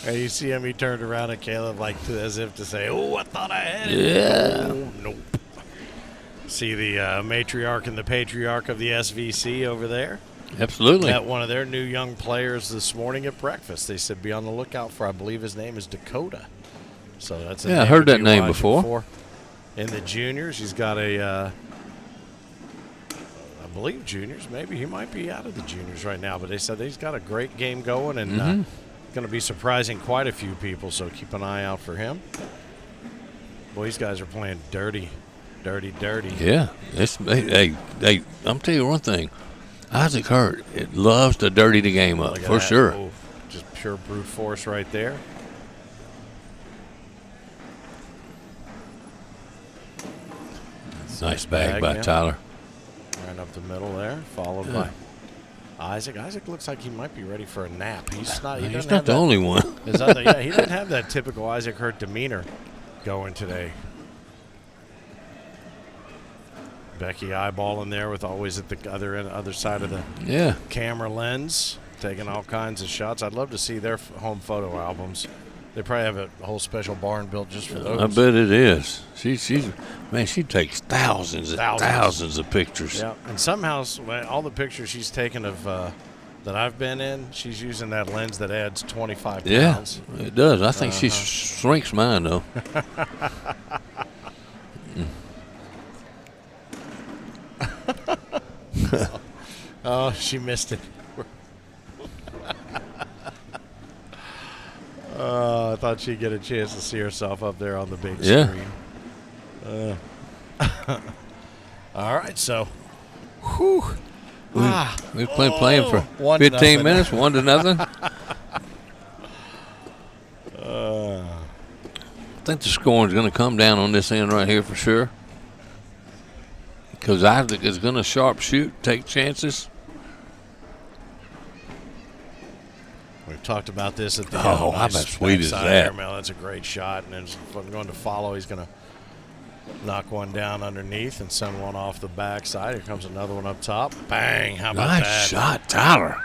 Speaker 1: And you see him, he turned around at Caleb as if to say, oh, I thought I had it.
Speaker 2: Yeah.
Speaker 1: Oh, nope. See the matriarch and the patriarch of the SVC over there?
Speaker 2: Absolutely.
Speaker 1: Met one of their new young players this morning at breakfast. They said be on the lookout for, I believe his name is Dakota. So that's
Speaker 2: I heard that name before.
Speaker 1: In the juniors, he's got I believe juniors. Maybe he might be out of the juniors right now, but they said he's got a great game going and going to be surprising quite a few people, so keep an eye out for him. Boy, these guys are playing dirty.
Speaker 2: Yeah. I'm telling you one thing. Isaac Hurt, it loves to dirty the game up, for sure.
Speaker 1: Oh, just pure brute force right there.
Speaker 2: Nice bag by Tyler.
Speaker 1: Right up the middle there, followed by Isaac. Isaac looks like he might be ready for a nap. He's not
Speaker 2: the only one.
Speaker 1: He doesn't have that typical Isaac Hurt demeanor going today. Becky eyeballing there with always at the other side of the camera lens, taking all kinds of shots. I'd love to see their home photo albums. They probably have a whole special barn built just for those.
Speaker 2: I bet it is. She takes thousands of pictures.
Speaker 1: Yeah, and somehow all the pictures she's taken of that I've been in, she's using that lens that adds 25 pounds.
Speaker 2: Yeah, it does. I think she shrinks mine though.
Speaker 1: Oh, she missed it. I thought she'd get a chance to see herself up there on the big screen. All right, so
Speaker 2: We've been playing for 15 minutes, 1-0. I think the scoring's going to come down on this end right here for sure. Because Isaac is going to sharpshoot, take chances.
Speaker 1: We've talked about this at the
Speaker 2: how about sweet is that?
Speaker 1: That's a great shot, and it's going to follow. He's going to knock one down underneath and send one off the backside. Here comes another one up top. Bang! How about that?
Speaker 2: Nice shot, Tyler.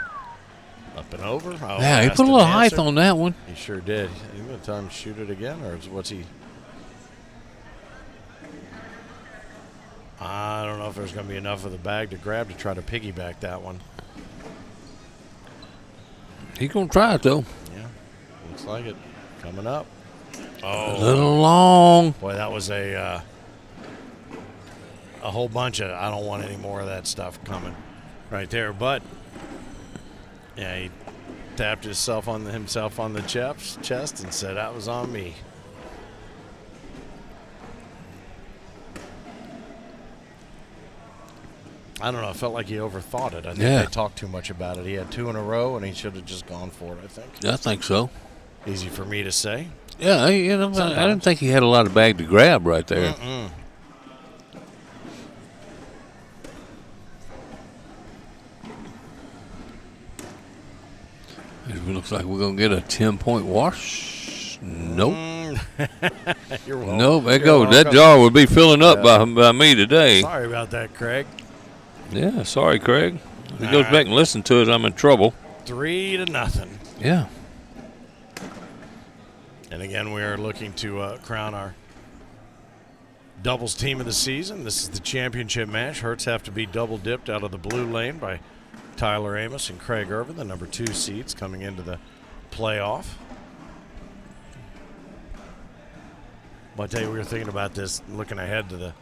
Speaker 1: Up and over. Oh,
Speaker 2: yeah, he put a little height on that one.
Speaker 1: He sure did. Are you going to tell him to shoot it again, or what's he? I don't know if there's going to be enough of the bag to grab to try to piggyback that one.
Speaker 2: He's going to try it, though.
Speaker 1: Yeah, looks like it. Coming up.
Speaker 2: Oh, a little long.
Speaker 1: Boy, that was a whole bunch of, I don't want any more of that stuff coming right there. But, yeah, he tapped himself on the chest and said, that was on me. I don't know. I felt like he overthought it. I think they talked too much about it. He had 2 in a row, and he should have just gone for it, I think.
Speaker 2: I think so.
Speaker 1: Easy for me to say.
Speaker 2: Yeah, I didn't think he had a lot of bag to grab right there. It looks like we're going to get a 10-point wash. Nope.
Speaker 1: You're welcome.
Speaker 2: Nope, there goes. That jar would be filling up by me today.
Speaker 1: Sorry about that, Craig.
Speaker 2: Yeah, sorry, Craig. If he goes back and listens to it, I'm in trouble.
Speaker 1: 3-0.
Speaker 2: Yeah.
Speaker 1: And again, we are looking to crown our doubles team of the season. This is the championship match. Hertz have to be double dipped out of the blue lane by Tyler Amos and Craig Irvin, the number 2 seeds coming into the playoff. But I tell you, we were thinking about this, looking ahead to the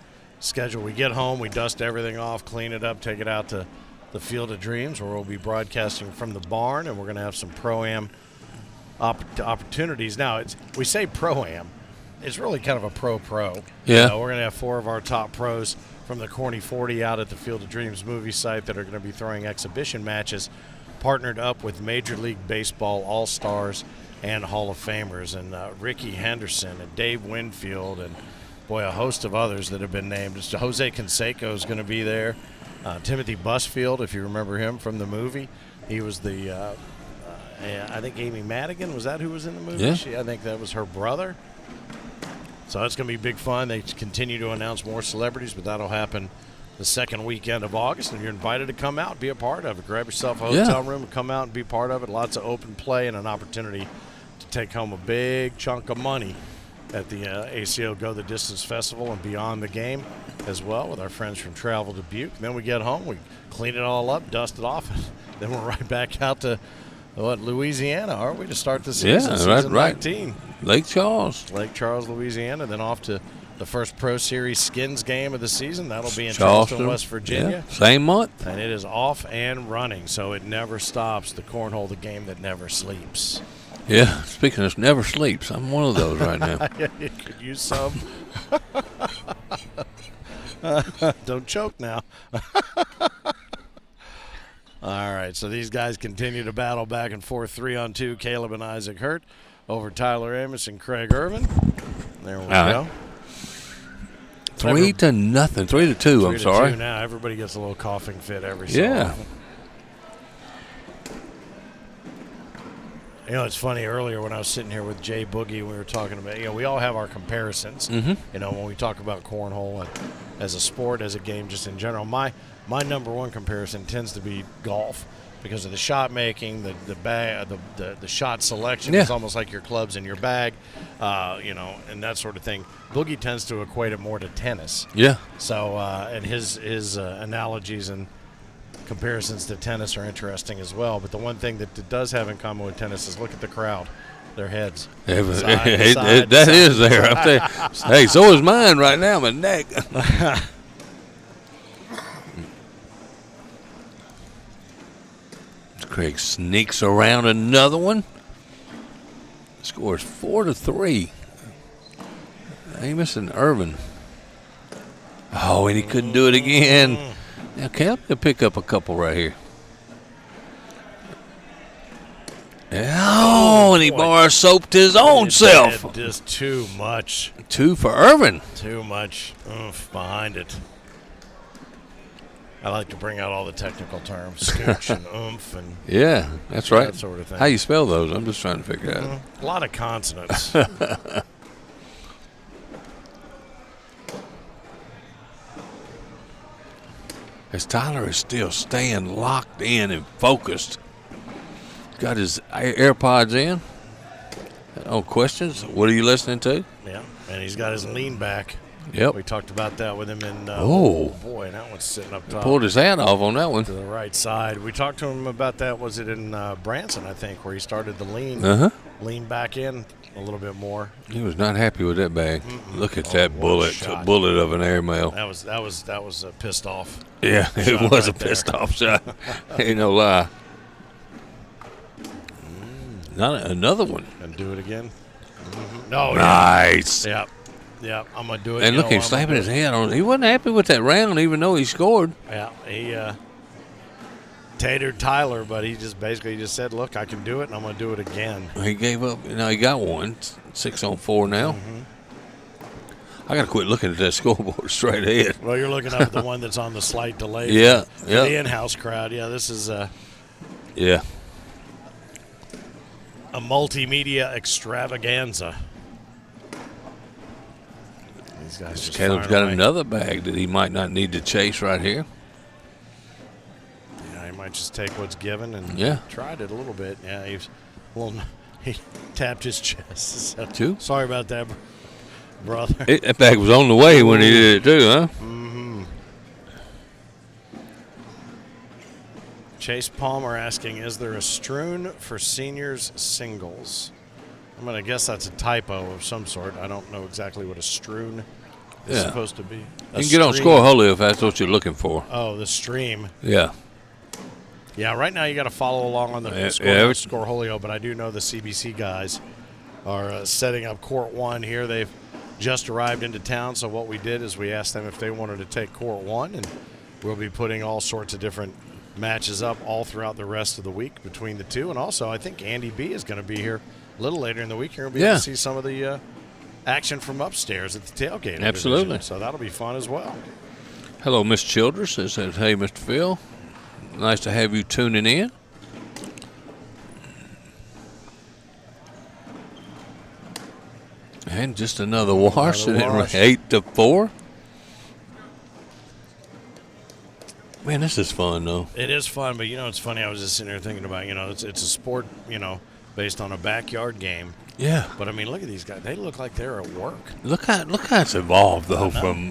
Speaker 1: schedule. We get home, we dust everything off, clean it up, take it out to the Field of Dreams, where we'll be broadcasting from the barn, and we're going to have some pro-am opportunities. Now, we say pro-am. It's really kind of a pro-pro.
Speaker 2: Yeah.
Speaker 1: We're going to have 4 of our top pros from the Corny 40 out at the Field of Dreams movie site that are going to be throwing exhibition matches, partnered up with Major League Baseball All-Stars and Hall of Famers, and Ricky Henderson and Dave Winfield and, boy, a host of others that have been named. Just Jose Canseco is going to be there. Timothy Busfield, if you remember him from the movie. He was the, I think Amy Madigan, was that who was in the movie?
Speaker 2: Yeah.
Speaker 1: I think that was her brother. So it's going to be big fun. They continue to announce more celebrities, but that'll happen the second weekend of August, and you're invited to come out, be a part of it. Grab yourself a hotel room and come out and be part of it. Lots of open play and an opportunity to take home a big chunk of money at the ACO Go the Distance Festival and Beyond the Game as well with our friends from Travel to Butte. And then we get home, we clean it all up, dust it off, and then we're right back out to Louisiana, aren't we, to start the season? Season 19.
Speaker 2: Lake Charles,
Speaker 1: Louisiana, then off to the first Pro Series Skins game of the season. That'll be in Charleston, West Virginia.
Speaker 2: Yeah, same month.
Speaker 1: And it is off and running, so it never stops. The Cornhole, the game that never sleeps.
Speaker 2: Yeah, speaking of never sleeps, I'm one of those right now.
Speaker 1: You could use some. Don't choke now. All right, so these guys continue to battle back and forth, 3-on-2, Caleb and Isaac Hurt over Tyler Amos and Craig Irvin. There we go.
Speaker 2: 3-0. 3-2, I'm sorry.
Speaker 1: 3-2 now. Everybody gets a little coughing fit every so often. You know, it's funny, earlier when I was sitting here with Jay Boogie, we were talking about, we all have our comparisons, when we talk about cornhole and as a sport, as a game, just in general. My number one comparison tends to be golf because of the shot making, the shot selection. It's almost like your club's in your bag, and that sort of thing. Boogie tends to equate it more to tennis.
Speaker 2: Yeah.
Speaker 1: So, and his analogies and comparisons to tennis are interesting as well. But the one thing that it does have in common with tennis is look at the crowd, their heads.
Speaker 2: That is there. I'm saying, hey, so is mine right now, my neck. Craig sneaks around another one. Scores 4-3. Amos and Irvin. Oh, and he couldn't do it again. Now, Caleb can pick up a couple right here. Oh, and he bar soaped his own self.
Speaker 1: Just too much.
Speaker 2: 2 for Irvin.
Speaker 1: Too much oomph behind it. I like to bring out all the technical terms, scooch and oomph and
Speaker 2: Yeah, that's right.
Speaker 1: that sort of thing.
Speaker 2: How you spell those? I'm just trying to figure it out.
Speaker 1: A lot of consonants.
Speaker 2: As Tyler is still staying locked in and focused. Got his AirPods in. No questions. What are you listening to?
Speaker 1: Yeah, and he's got his lean back.
Speaker 2: Yep.
Speaker 1: We talked about that with him in.
Speaker 2: Oh
Speaker 1: boy, that one's sitting up top.
Speaker 2: Pulled his hat off on that one.
Speaker 1: To the right side. We talked to him about that. Was it in Branson, I think, where he started the lean? Lean back in a little bit more.
Speaker 2: He was not happy with that bag. Look at
Speaker 1: Oh,
Speaker 2: that
Speaker 1: what a
Speaker 2: bullet.
Speaker 1: shot.
Speaker 2: A bullet of an airmail.
Speaker 1: That was pissed off.
Speaker 2: Yeah, it
Speaker 1: shot
Speaker 2: was a
Speaker 1: right there.
Speaker 2: pissed off shot. Ain't no lie. Not another one.
Speaker 1: And do it again. No.
Speaker 2: Nice.
Speaker 1: Yeah. Yeah. I'm gonna do it.
Speaker 2: And
Speaker 1: You
Speaker 2: look,
Speaker 1: know,
Speaker 2: he's
Speaker 1: I'm
Speaker 2: slapping
Speaker 1: gonna
Speaker 2: his
Speaker 1: do it.
Speaker 2: hand on. He wasn't happy with that round, even though he scored.
Speaker 1: Yeah. He tatered Tyler, but he just basically said, "Look, I can do it, and I'm gonna do it again."
Speaker 2: He gave up. He got one. 6 on 4 now. I got to quit looking at that scoreboard straight ahead.
Speaker 1: Well, you're looking up at the one that's on the slight delay.
Speaker 2: Yeah,
Speaker 1: for
Speaker 2: yeah.
Speaker 1: The in-house crowd. Yeah, this is
Speaker 2: Yeah.
Speaker 1: a multimedia extravaganza. These guys just
Speaker 2: Caleb's
Speaker 1: firing
Speaker 2: got
Speaker 1: away.
Speaker 2: another bag that he might not need to chase right here.
Speaker 1: Yeah, he might just take what's given and
Speaker 2: Yeah.
Speaker 1: tried it a little bit. Yeah, he tapped his chest. So,
Speaker 2: Two.
Speaker 1: sorry about that, brother.
Speaker 2: That bag was on the way when he did it too, huh?
Speaker 1: Chase Palmer asking, is there a strewn for seniors singles? I'm going to guess that's a typo of some sort. I don't know exactly what a strewn is
Speaker 2: Yeah.
Speaker 1: supposed to be.
Speaker 2: You
Speaker 1: A
Speaker 2: can get on
Speaker 1: stream.
Speaker 2: Cornhole if that's what you're looking for.
Speaker 1: Oh, the stream.
Speaker 2: Yeah.
Speaker 1: Yeah, right now you got to follow along on the
Speaker 2: Yeah,
Speaker 1: Scoreholio, but I do know the CBC guys are setting up Court 1 here. They've just arrived into town, so what we did is we asked them if they wanted to take Court 1, and we'll be putting all sorts of different matches up all throughout the rest of the week between the two. And also, I think Andy B is going to be here a little later in the week. You're going to be able to see some of the action from upstairs at the tailgate.
Speaker 2: Absolutely.
Speaker 1: division. So that'll be fun as well.
Speaker 2: Hello, Miss Childress. It says, hey, Mr. Phil. Nice to have you tuning in. And just another wash.
Speaker 1: Another
Speaker 2: And
Speaker 1: wash.
Speaker 2: 8-4. Man, this is fun, though.
Speaker 1: It is fun, but, it's funny. I was just sitting there thinking about, it's a sport, based on a backyard game.
Speaker 2: Yeah.
Speaker 1: But, I mean, look at these guys. They look like they're at work.
Speaker 2: Look how it's evolved, though, from,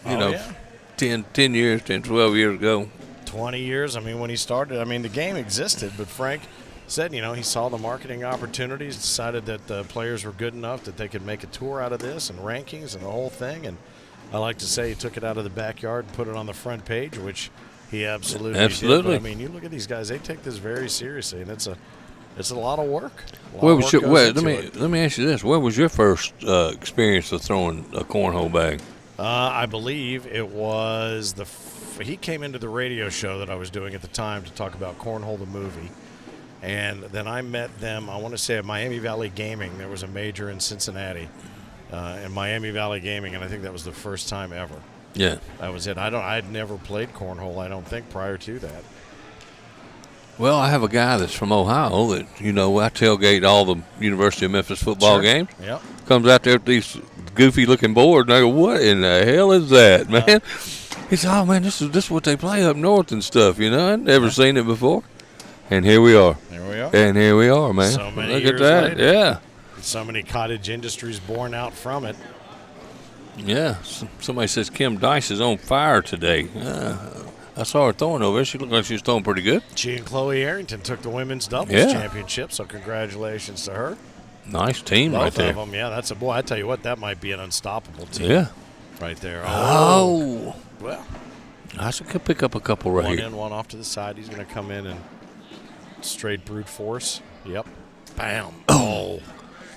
Speaker 1: Yeah.
Speaker 2: 10 years, 10, 12 years ago.
Speaker 1: 20 years. I mean, when he started, the game existed, but Frank said, he saw the marketing opportunities, decided that the players were good enough that they could make a tour out of this and rankings and the whole thing. And I like to say he took it out of the backyard and put it on the front page, which he absolutely did. But, you look at these guys; they take this very seriously, and it's a lot of work.
Speaker 2: Let me ask you this: where was your first experience of throwing a cornhole bag?
Speaker 1: I believe it was he came into the radio show that I was doing at the time to talk about Cornhole the movie. And then I met them, I want to say at Miami Valley Gaming. There was a major in Cincinnati, in Miami Valley Gaming, and I think that was the first time ever.
Speaker 2: Yeah.
Speaker 1: That was it. I'd never played cornhole, I don't think, prior to that.
Speaker 2: Well, I have a guy that's from Ohio that, I tailgate all the University of Memphis football games.
Speaker 1: Yep.
Speaker 2: Comes out there with these goofy-looking boards, and I go, what in the hell is that, man? He said, oh, man, this is what they play up north and stuff, I'd never seen it before. And here we are. And here we are, man.
Speaker 1: So many
Speaker 2: Look
Speaker 1: years
Speaker 2: at that.
Speaker 1: later.
Speaker 2: Yeah.
Speaker 1: So many cottage industries born out from it.
Speaker 2: Yeah. Somebody says Kim Dice is on fire today. I saw her throwing over there. She looked like she was throwing pretty good.
Speaker 1: She and Chloe Arrington took the women's doubles championship, so congratulations to her.
Speaker 2: Nice team right
Speaker 1: Both
Speaker 2: there.
Speaker 1: of them, yeah. That's I tell you what, that might be an unstoppable team.
Speaker 2: Yeah.
Speaker 1: Right there.
Speaker 2: Oh.
Speaker 1: Well.
Speaker 2: I could pick up a couple right
Speaker 1: One
Speaker 2: here.
Speaker 1: in, one off to the side. He's going to come in and straight brute force. Yep. Bam. Oh.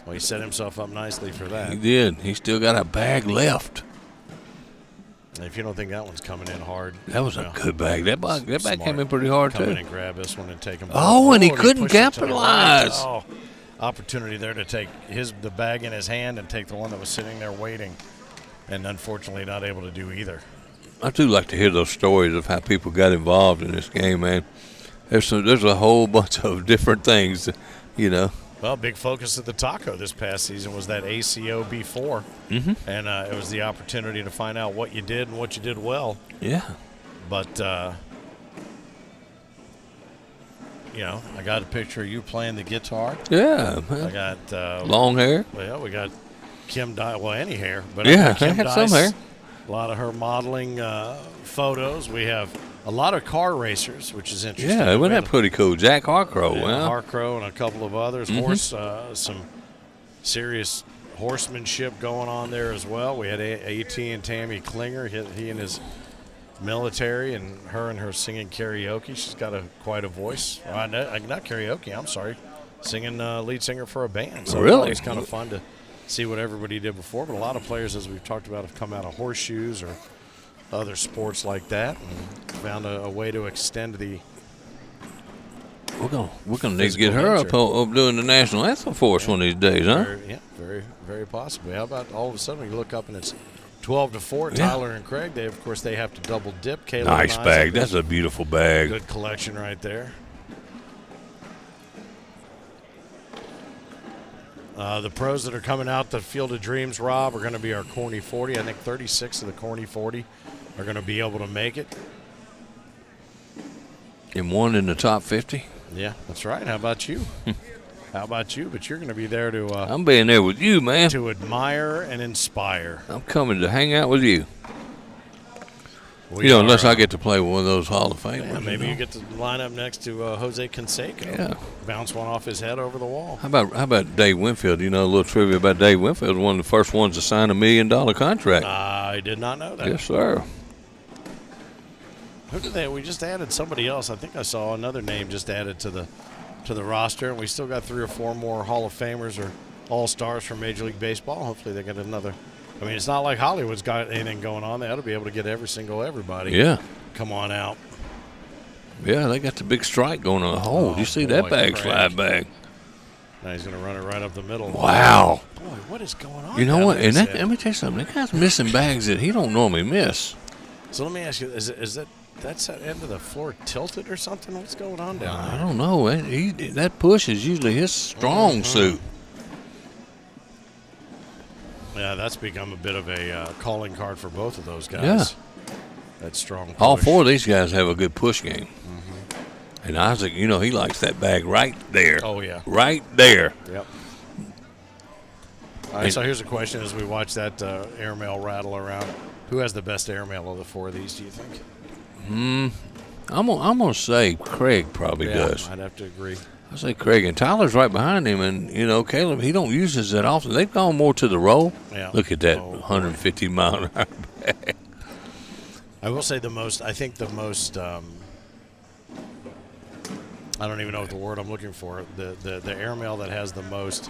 Speaker 1: Well, he set himself up nicely for that.
Speaker 2: He did. He still got a bag left.
Speaker 1: If you don't think that one's coming in hard.
Speaker 2: That was a good bag. That bag came in pretty hard,
Speaker 1: Come
Speaker 2: too.
Speaker 1: in and grab this one and take him.
Speaker 2: Oh, and he couldn't
Speaker 1: pushed it to the right.
Speaker 2: capitalize.
Speaker 1: Oh, opportunity there to take the bag in his hand and take the one that was sitting there waiting. And unfortunately not able to do either.
Speaker 2: I do like to hear those stories of how people got involved in this game, man. There's a whole bunch of different things, you know.
Speaker 1: Well, big focus of the Taco this past season was that ACO B4.
Speaker 2: Mm-hmm.
Speaker 1: And it was the opportunity to find out what you did and what you did well.
Speaker 2: Yeah.
Speaker 1: But, you know, I got a picture of you playing the guitar.
Speaker 2: Yeah,
Speaker 1: I
Speaker 2: man.
Speaker 1: got
Speaker 2: Long hair.
Speaker 1: Well, we got Kim Dice. Well, any hair, but
Speaker 2: Yeah,
Speaker 1: I Kim
Speaker 2: had
Speaker 1: Dice,
Speaker 2: some hair.
Speaker 1: A lot of her modeling photos. We have a lot of car racers, which is interesting.
Speaker 2: Yeah, wasn't that pretty cool? Jack Harcrow,
Speaker 1: Yeah,
Speaker 2: wow.
Speaker 1: Harcrow and a couple of others. Horse, some serious horsemanship going on there as well. We had AT and Tammy Klinger. He and his military, and her singing karaoke. She's got quite a voice. Not karaoke. I'm sorry, singing lead singer for a band. So
Speaker 2: Really?
Speaker 1: it's kind of fun to see what everybody did before. But a lot of players, as we've talked about, have come out of horseshoes or other sports like that, and found a way to extend the.
Speaker 2: We're gonna need to get
Speaker 1: physical
Speaker 2: her
Speaker 1: nature.
Speaker 2: up doing the national anthem for us one of these days, huh?
Speaker 1: Very, very possibly. How about all of a sudden you look up and it's 12-4.
Speaker 2: Yeah.
Speaker 1: Tyler and Craig. They of course they have to double dip. Caleb
Speaker 2: Nice
Speaker 1: and
Speaker 2: bag.
Speaker 1: Isaac,
Speaker 2: That's a beautiful bag.
Speaker 1: good collection right there. The pros that are coming out the Field of Dreams, Rob, are going to be our Corny 40. I think 36 of the Corny 40 are going to be able to make it.
Speaker 2: And one in the top 50.
Speaker 1: Yeah, that's right. How about you? How about you? But you're going to be there to
Speaker 2: I'm being there with you, man.
Speaker 1: to admire and inspire.
Speaker 2: I'm coming to hang out with you.
Speaker 1: We
Speaker 2: You know,
Speaker 1: are,
Speaker 2: unless I get to play with one of those Hall of Famers.
Speaker 1: yeah, maybe
Speaker 2: know.
Speaker 1: you get to line up next to Jose Canseco.
Speaker 2: Yeah.
Speaker 1: Bounce one off his head over the wall.
Speaker 2: How about Dave Winfield? You know, a little trivia about Dave Winfield. One of the first ones to sign $1 million contract.
Speaker 1: I did not know that.
Speaker 2: Yes, sir.
Speaker 1: Who did they? We just added somebody else. I think I saw another name just added to the roster, and we still got 3 or 4 more Hall of Famers or All-Stars from Major League Baseball. Hopefully they get another. I mean, it's not like Hollywood's got anything going on. They ought to be able to get everybody.
Speaker 2: Yeah.
Speaker 1: Come on out.
Speaker 2: Yeah, they got the big strike going on. Oh, did you see that
Speaker 1: boy,
Speaker 2: bag
Speaker 1: Craig.
Speaker 2: slide back?
Speaker 1: Now he's going to run it right up the middle.
Speaker 2: Wow.
Speaker 1: Boy, what is going on?
Speaker 2: You know
Speaker 1: down
Speaker 2: what?
Speaker 1: there,
Speaker 2: And that,
Speaker 1: Sid?
Speaker 2: let me tell you something. That guy's missing bags that he don't normally miss.
Speaker 1: So let me ask you: is that's that end of the floor tilted or something? What's going on down
Speaker 2: I
Speaker 1: there?
Speaker 2: don't know. That push is usually his strong suit.
Speaker 1: Yeah, that's become a bit of a calling card for both of those guys.
Speaker 2: Yeah.
Speaker 1: That strong push.
Speaker 2: All 4 of these guys have a good push game. And Isaac, you know, he likes that bag right there.
Speaker 1: Oh, yeah.
Speaker 2: Right there.
Speaker 1: Yep. All right, so here's a question as we watch that airmail rattle around. Who has the best airmail of the 4 of these, do you think?
Speaker 2: I'm gonna say Craig probably does.
Speaker 1: I'd have to agree.
Speaker 2: I say Craig, and Tyler's right behind him, and you know Caleb, he don't use this that often. They've gone more to the roll.
Speaker 1: Yeah.
Speaker 2: Look at that
Speaker 1: Oh,
Speaker 2: 150 mile an hour bag.
Speaker 1: I will say the most, I don't even know what the word I'm looking for. The airmail that has the most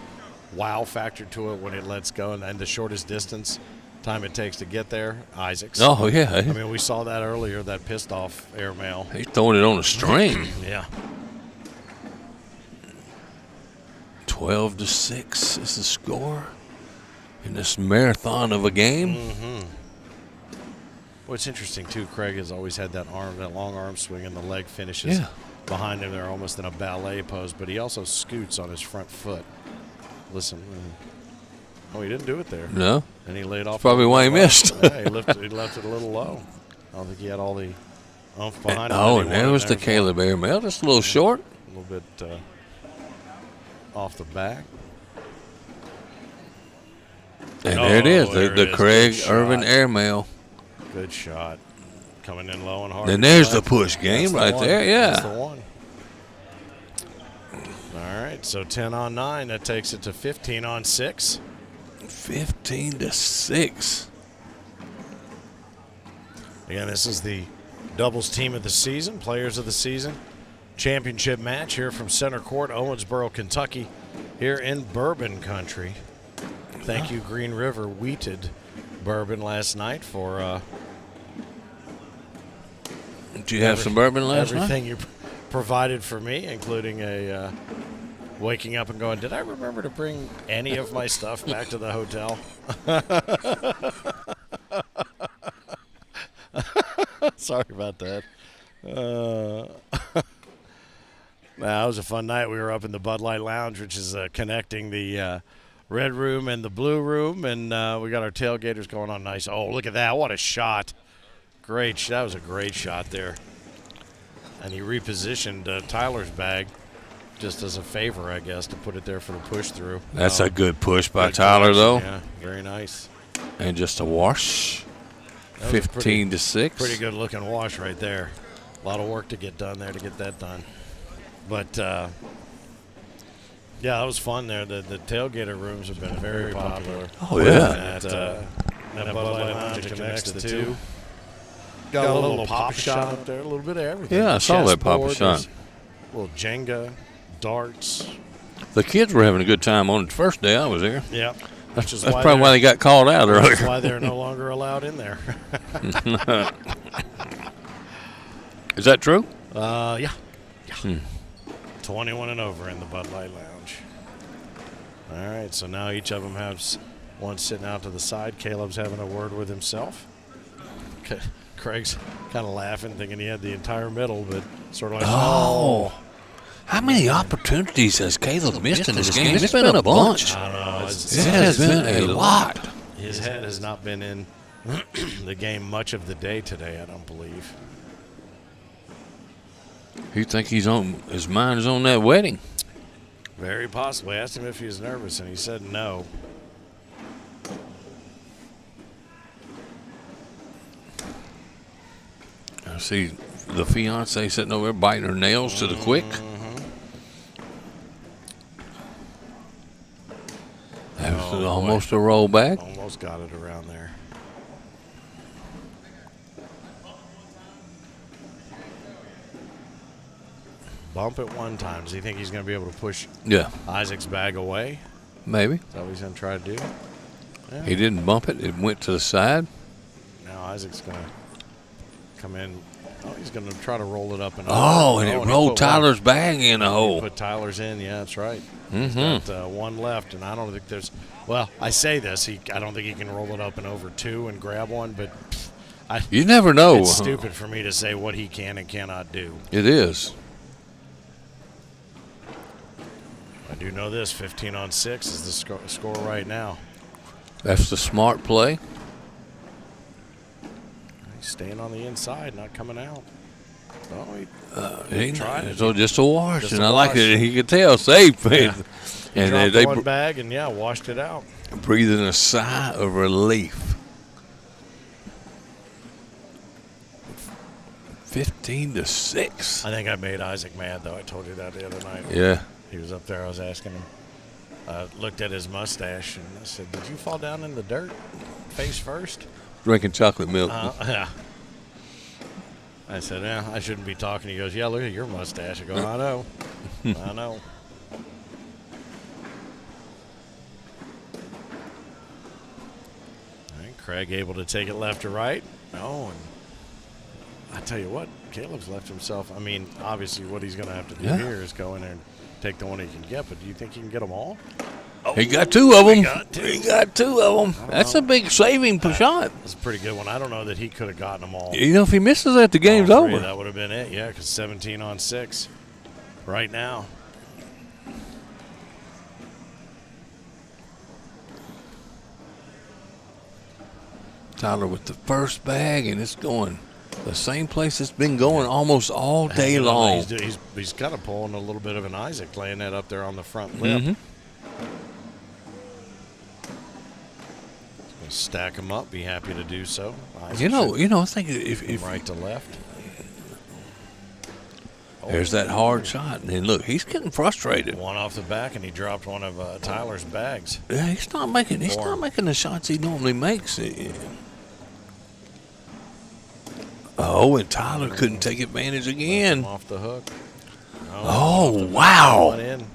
Speaker 1: wow factor to it when it lets go and the shortest distance time it takes to get there, Isaac's.
Speaker 2: Oh yeah,
Speaker 1: I mean, we saw that earlier, that pissed off airmail.
Speaker 2: he's throwing it on a string.
Speaker 1: Yeah.
Speaker 2: 12-6 is the score in this marathon of a game.
Speaker 1: What's interesting too, Craig has always had that long arm swing, and the leg finishes behind him. They're almost in a ballet pose, but he also scoots on his front foot. Listen. Oh, he didn't do it there.
Speaker 2: No,
Speaker 1: And he laid off.
Speaker 2: probably why he missed.
Speaker 1: Yeah, he left it a little low. I don't think he had all the oomph behind him.
Speaker 2: Oh,
Speaker 1: that he
Speaker 2: and there
Speaker 1: wanted.
Speaker 2: was the
Speaker 1: There's
Speaker 2: Caleb airmail, just a little short.
Speaker 1: A little bit off the back.
Speaker 2: And there it is,
Speaker 1: there it
Speaker 2: the
Speaker 1: is.
Speaker 2: Craig
Speaker 1: Good
Speaker 2: Irvin
Speaker 1: shot.
Speaker 2: airmail.
Speaker 1: Good shot. Coming in low and hard.
Speaker 2: And there's the
Speaker 1: Left.
Speaker 2: push game
Speaker 1: That's the
Speaker 2: right
Speaker 1: one.
Speaker 2: there, yeah.
Speaker 1: That's the one. All right, so 10 on 9. That takes it to 15 on 6.
Speaker 2: 15-6.
Speaker 1: Again, this is the doubles team of the season, players of the season. championship match here from Center Court, Owensboro, Kentucky, here in Bourbon Country. Thank you, Green River Wheated Bourbon last night for
Speaker 2: Did you have some bourbon last night?
Speaker 1: everything you provided for me, including a waking up and going, did I remember to bring any of my stuff back to the hotel? Sorry about that. Nah, it was a fun night. We were up in the Bud Light Lounge, which is connecting the red room and the blue room, and we got our tailgaters going on nice. Oh, look at that. What a shot. Great. That was a great shot there. And he repositioned Tyler's bag just as a favor, I guess, to put it there for the push through.
Speaker 2: That's a good push by
Speaker 1: Good
Speaker 2: Tyler,
Speaker 1: push.
Speaker 2: though.
Speaker 1: Yeah, very nice.
Speaker 2: And just a wash.
Speaker 1: That was a
Speaker 2: 15 to 6.
Speaker 1: Pretty good looking wash right there. A lot of work to get done there to get that done. But, yeah, that was fun there. The tailgater rooms have been very popular.
Speaker 2: Oh, yeah.
Speaker 1: At that Bud Light Lounge that connects the two. Got a little pop shot up there, a little bit of everything.
Speaker 2: Yeah, I saw that pop
Speaker 1: Chessboard,
Speaker 2: shot.
Speaker 1: there's a little Jenga, darts.
Speaker 2: The kids were having a good time on the first day I was there.
Speaker 1: Yeah.
Speaker 2: That's probably why they got called out earlier.
Speaker 1: That's why they're no longer allowed in there.
Speaker 2: Is that true?
Speaker 1: Yeah. 21 and over in the Bud Light Lounge. All right, so now each of them has one sitting out to the side. Caleb's having a word with himself. Craig's kind of laughing, thinking he had the entire middle, but sort of like,
Speaker 2: Oh. How many opportunities has Caleb missed in this game? It's been a bunch.
Speaker 1: I don't know.
Speaker 2: It has been a lot.
Speaker 1: His head has not been in the game much of the day today, I don't believe.
Speaker 2: You think his mind is on that wedding?
Speaker 1: Very possibly. I asked him if he was nervous, and he said no.
Speaker 2: I see the fiance sitting over there biting her nails to the quick. That was almost a roll back.
Speaker 1: Almost got it around there. Bump it one time. Does he think he's going to be able to push Isaac's bag away?
Speaker 2: Maybe.
Speaker 1: Is that what he's going to try to do? Yeah.
Speaker 2: He didn't bump it. It went to the side.
Speaker 1: Now Isaac's going to come in. Oh, he's going to try to roll it up and
Speaker 2: and it rolled Tyler's bag in a hole.
Speaker 1: Put Tyler's in. Yeah, that's right. He's got one left, and I don't think there's. Well, I say this. I don't think he can roll it up and over two and grab one, but
Speaker 2: you never know.
Speaker 1: It's stupid for me to say what he can and cannot do.
Speaker 2: It is.
Speaker 1: I do know this: 15 on 6 is the score right now.
Speaker 2: That's the smart play.
Speaker 1: He's staying on the inside, not coming out. Oh,
Speaker 2: He
Speaker 1: tried it.
Speaker 2: So just a wash,
Speaker 1: Just
Speaker 2: and
Speaker 1: a
Speaker 2: I like
Speaker 1: wash.
Speaker 2: it. He could tell safe.
Speaker 1: Yeah.
Speaker 2: And
Speaker 1: dropped
Speaker 2: they
Speaker 1: one bag and washed it out.
Speaker 2: breathing a sigh of relief. 15 to 6.
Speaker 1: I think I made Isaac mad, though. I told you that the other night.
Speaker 2: Yeah.
Speaker 1: He was up there. I was asking him. Looked at his mustache and I said, "Did you fall down in the dirt, face first?"
Speaker 2: Drinking chocolate milk.
Speaker 1: Yeah. I said, "Yeah, I shouldn't be talking." He goes, "Yeah, look at your mustache." I go, "I know, I know." All right, Craig able to take it left to right. No, and I tell you what, Caleb's left himself. I mean, obviously, what he's going to have to do here is go in there and take the one he can get. But do you think he can get them all? Oh,
Speaker 2: he got two of them.
Speaker 1: He got two
Speaker 2: of them. That's a big saving shot.
Speaker 1: That's a pretty good one. I don't know that he could have gotten them all.
Speaker 2: You know, if he misses that, the game's
Speaker 1: all three,
Speaker 2: over.
Speaker 1: That would have been it, yeah, because 17 on 6 right now.
Speaker 2: Tyler with the first bag, and it's going the same place it's been going almost all day long.
Speaker 1: He's kind of pulling a little bit of an Isaac, laying that up there on the front lip. Stack them up. Be happy to do so. Isaac
Speaker 2: You know. I think if
Speaker 1: right to left.
Speaker 2: There's that hard shot, and then look, he's getting frustrated.
Speaker 1: One off the back, and he dropped one of Tyler's bags.
Speaker 2: Yeah, he's not making the shots he normally makes. Oh, and Tyler couldn't take advantage again.
Speaker 1: Off the hook.
Speaker 2: Oh, wow.
Speaker 1: One in.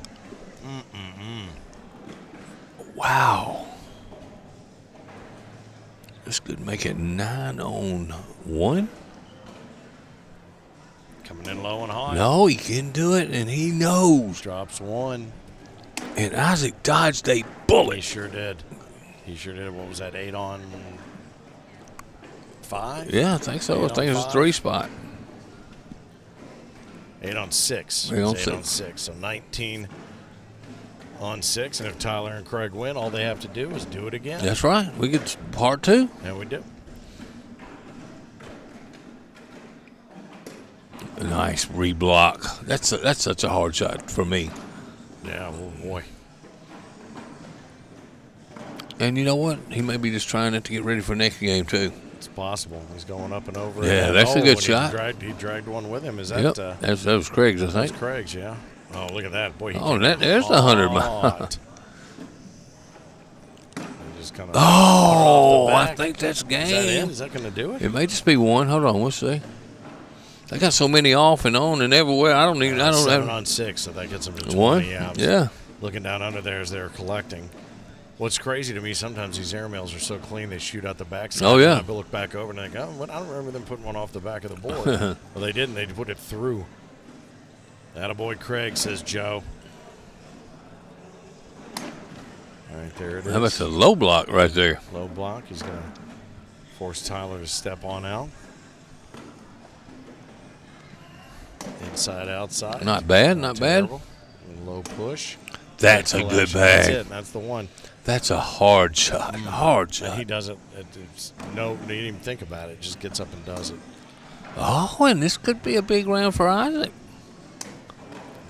Speaker 2: Wow. This could make it 9-on-1.
Speaker 1: Coming in low and high.
Speaker 2: No, he can do it, and he knows.
Speaker 1: Drops one.
Speaker 2: And Isaac dodged a bullet.
Speaker 1: He sure did. What was that, 8-on-5?
Speaker 2: Yeah, I think so. I think it was a 3-spot.
Speaker 1: 8-on-6.
Speaker 2: 8-on-6.
Speaker 1: So 19 on 6. And if Tyler and Craig win, all they have to do is do it again.
Speaker 2: That's right. We get part 2.
Speaker 1: And we do.
Speaker 2: Nice reblock. That's such a hard shot for me.
Speaker 1: Yeah, oh boy.
Speaker 2: And you know what? He may be just trying it to get ready for next game too.
Speaker 1: It's possible. He's going up and over.
Speaker 2: Yeah, that's a good shot.
Speaker 1: He dragged one with him. Is that?
Speaker 2: Yep. That was Craig's, I think.
Speaker 1: That's Craig's, yeah. Oh, look at that. Boy,
Speaker 2: there's the 100 mile.
Speaker 1: Just kind of.
Speaker 2: Oh, I think that's game.
Speaker 1: Is that in? Is that going to do it?
Speaker 2: It may just be one. Hold on, we'll see. They got so many off and on and everywhere. I don't
Speaker 1: 7-on-6, so that gets them to 20.
Speaker 2: One?
Speaker 1: Yeah. Looking down under there as they're collecting. What's crazy to me, sometimes these airmails are so clean they shoot out the backside.
Speaker 2: Oh, yeah.
Speaker 1: And I look back over and I think, I don't remember them putting one off the back of the board. Well, they didn't. They put it through. Attaboy Craig, says Joe. All right, there it is.
Speaker 2: How about the low block right there?
Speaker 1: Low block. He's going to force Tyler to step on out. Inside, outside.
Speaker 2: Not bad, not bad.
Speaker 1: Low push.
Speaker 2: That's a good bag.
Speaker 1: That's it. That's the one.
Speaker 2: That's a hard shot. Hard shot.
Speaker 1: And he doesn't. He didn't even think about it. Just gets up and does it.
Speaker 2: Oh, and this could be a big round for Isaac.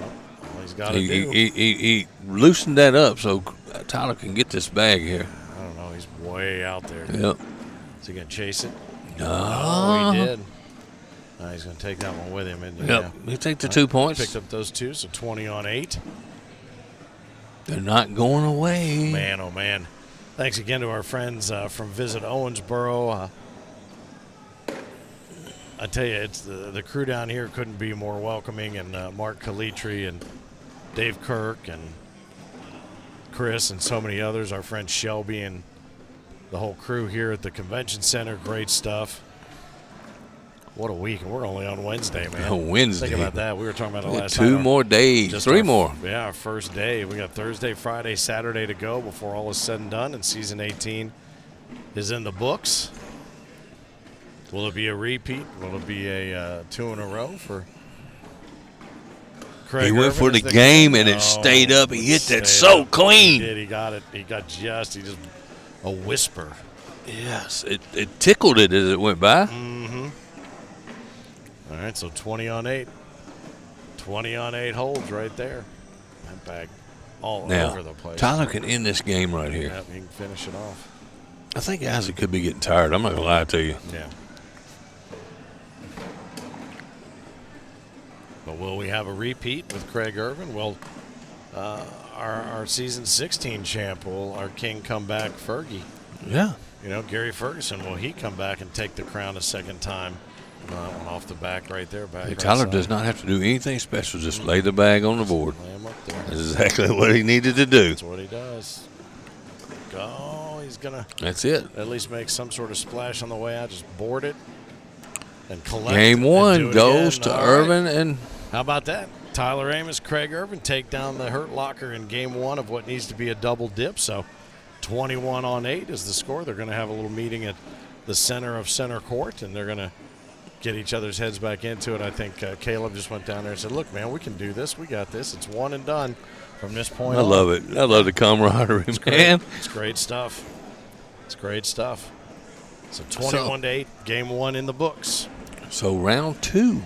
Speaker 1: All he's got to do.
Speaker 2: He loosened that up so Tyler can get this bag here.
Speaker 1: I don't know. He's way out there.
Speaker 2: Yep.
Speaker 1: Is he going to chase it?
Speaker 2: No.
Speaker 1: Oh, he did. He's going to take that one with him. Yep.
Speaker 2: Yeah. He'll take the 2 points.
Speaker 1: Picked up those 2, so 20 on 8.
Speaker 2: They're not going away.
Speaker 1: Man, oh, man. Thanks again to our friends from Visit Owensboro. I tell you, it's the crew down here couldn't be more welcoming, and Mark Calitri and Dave Kirk and Chris and so many others, our friend Shelby and the whole crew here at the convention center. Great stuff. What a week, and we're only on Wednesday, man.
Speaker 2: Wednesday.
Speaker 1: Think about that. We were talking about it last time.
Speaker 2: 2 more days,
Speaker 1: Just
Speaker 2: 3 more.
Speaker 1: Yeah, our first day. We got Thursday, Friday, Saturday to go before all is said and done, and season 18 is in the books. Will it be a repeat? Will it be a 2 in a row for Craig?
Speaker 2: He went
Speaker 1: Irvin
Speaker 2: for the game, and it stayed up. He hit that so clean.
Speaker 1: He did. He got it. He just a whisper.
Speaker 2: Yes, it tickled it as it went by.
Speaker 1: Mm-hmm. All right, so 20 on 8. 20 on 8 holds right there. That bag all over the place.
Speaker 2: Tyler can end this game right here.
Speaker 1: Yep, he can finish it off.
Speaker 2: I think Isaac could be getting tired. I'm not going to lie to you.
Speaker 1: Yeah. But will we have a repeat with Craig Irvin? Well, our season 16 champ, will our king come back, Fergie?
Speaker 2: Yeah.
Speaker 1: You know, Gary Ferguson, will he come back and take the crown a second time? That one off the back right there.
Speaker 2: Tyler does not have to do anything special. Just lay the bag on the board.
Speaker 1: Lay him up there.
Speaker 2: That's exactly what he needed to do.
Speaker 1: That's what he does. Go. He's going to.
Speaker 2: That's it.
Speaker 1: At least make some sort of splash on the way out. Just board it and collect.
Speaker 2: Game 1 goes to Irvin.
Speaker 1: Right.
Speaker 2: And
Speaker 1: how about that? Tyler Amos, Craig Irvin take down the Hurt Locker in game 1 of what needs to be a double dip. So 21 on 8 is the score. They're going to have a little meeting at the center of center court, and they're going to get each other's heads back into it. I think Caleb just went down there and said, look, man, we can do this. We got this. It's one and done from this point on.
Speaker 2: I love it. I love the camaraderie, man.
Speaker 1: It's great stuff. It's great stuff. So 21 to 8, game 1 in the books.
Speaker 2: So round 2.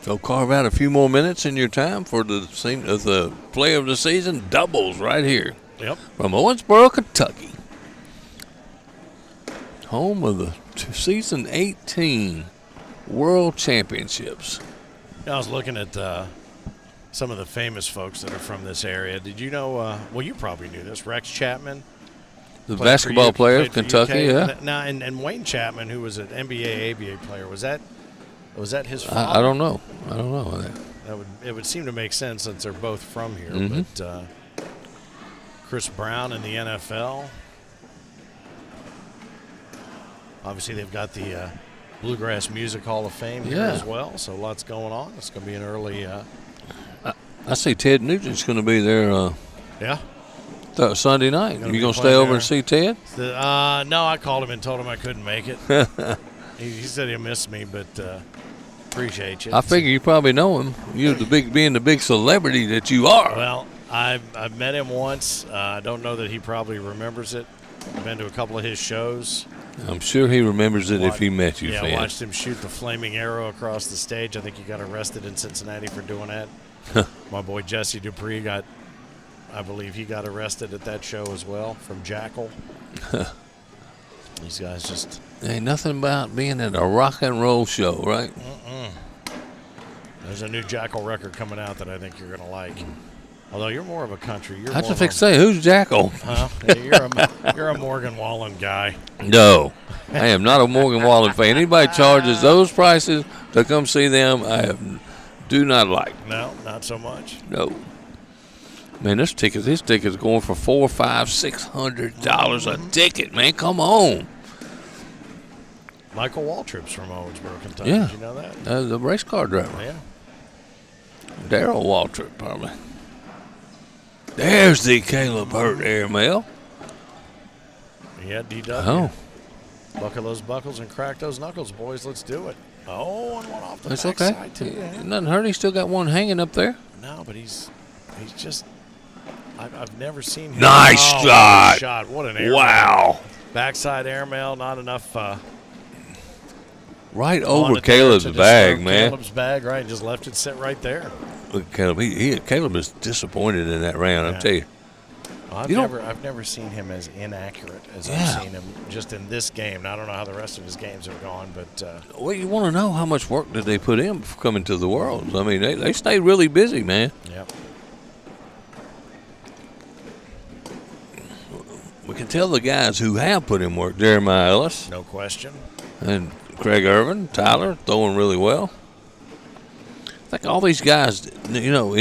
Speaker 2: So carve out a few more minutes in your time for the play of the season doubles right here.
Speaker 1: Yep.
Speaker 2: From Owensboro, Kentucky. Home of the season 18 World Championships.
Speaker 1: I was looking at some of the famous folks that are from this area. Did you know, well, you probably knew this, Rex Chapman.
Speaker 2: The basketball player of Kentucky, yeah.
Speaker 1: Now, and Wayne Chapman, who was an NBA, ABA player, was that Was that his father?
Speaker 2: I don't know. I don't know.
Speaker 1: It would seem to make sense since they're both from here.
Speaker 2: Mm-hmm.
Speaker 1: But Chris Brown in the NFL. Obviously, they've got the Bluegrass Music Hall of Fame here as well. So lots going on. It's going to be an early.
Speaker 2: I see Ted Nugent's going to be there. Sunday night. You going to stay over and see Ted?
Speaker 1: No, I called him and told him I couldn't make it. he said he missed me, but appreciate you.
Speaker 2: I figure you probably know him. You're being the big celebrity that you are.
Speaker 1: Well, I've met him once. I don't know that he probably remembers it. I've been to a couple of his shows.
Speaker 2: I'm sure he remembers it if he met you,
Speaker 1: Yeah,
Speaker 2: fan.
Speaker 1: watched him shoot the flaming arrow across the stage. I think he got arrested in Cincinnati for doing that. My boy Jesse Dupree I believe he got arrested at that show as well from Jackal. These guys just...
Speaker 2: Ain't nothing about being at a rock and roll show, right?
Speaker 1: There's a new Jackal record coming out that I think you're going to like. Although you're more of a country.
Speaker 2: I just fix say, who's Jackal?
Speaker 1: Huh? Yeah, you're a Morgan Wallen guy.
Speaker 2: No, I am not a Morgan Wallen fan. Anybody charges those prices to come see them, do not like.
Speaker 1: No, not so much.
Speaker 2: No. Man, this ticket's going for $400, $500, $600 a ticket, man. Come on.
Speaker 1: Michael Waltrip's from Owensboro, Kentucky.
Speaker 2: Yeah.
Speaker 1: Did you know that?
Speaker 2: The race car driver.
Speaker 1: Yeah.
Speaker 2: Daryl Waltrip, probably. There's the Caleb Hurt airmail.
Speaker 1: Yeah, DW.
Speaker 2: Oh.
Speaker 1: Buckle those buckles and crack those knuckles, boys. Let's do it. Oh, and one off the
Speaker 2: It's
Speaker 1: backside,
Speaker 2: okay.
Speaker 1: too. Yeah.
Speaker 2: Nothing hurt. He's still got one hanging up there.
Speaker 1: No, but he's just... I've never seen him.
Speaker 2: Nice shot.
Speaker 1: Shot. What an airmail.
Speaker 2: Wow.
Speaker 1: Backside airmail, not enough...
Speaker 2: right over Caleb's bag, man.
Speaker 1: Caleb's bag, right? Just left it sit right there.
Speaker 2: Look at Caleb. Caleb is disappointed in that round, I'll tell you.
Speaker 1: Well, I've never seen him as inaccurate as I've seen him just in this game. Now, I don't know how the rest of his games have gone, but...
Speaker 2: well, you want to know how much work did they put in for coming to the Worlds. I mean, they stayed really busy, man.
Speaker 1: Yep.
Speaker 2: We can tell the guys who have put in work. Jeremiah Ellis.
Speaker 1: No question.
Speaker 2: And Craig Irvin, Tyler, throwing really well. I think all these guys, and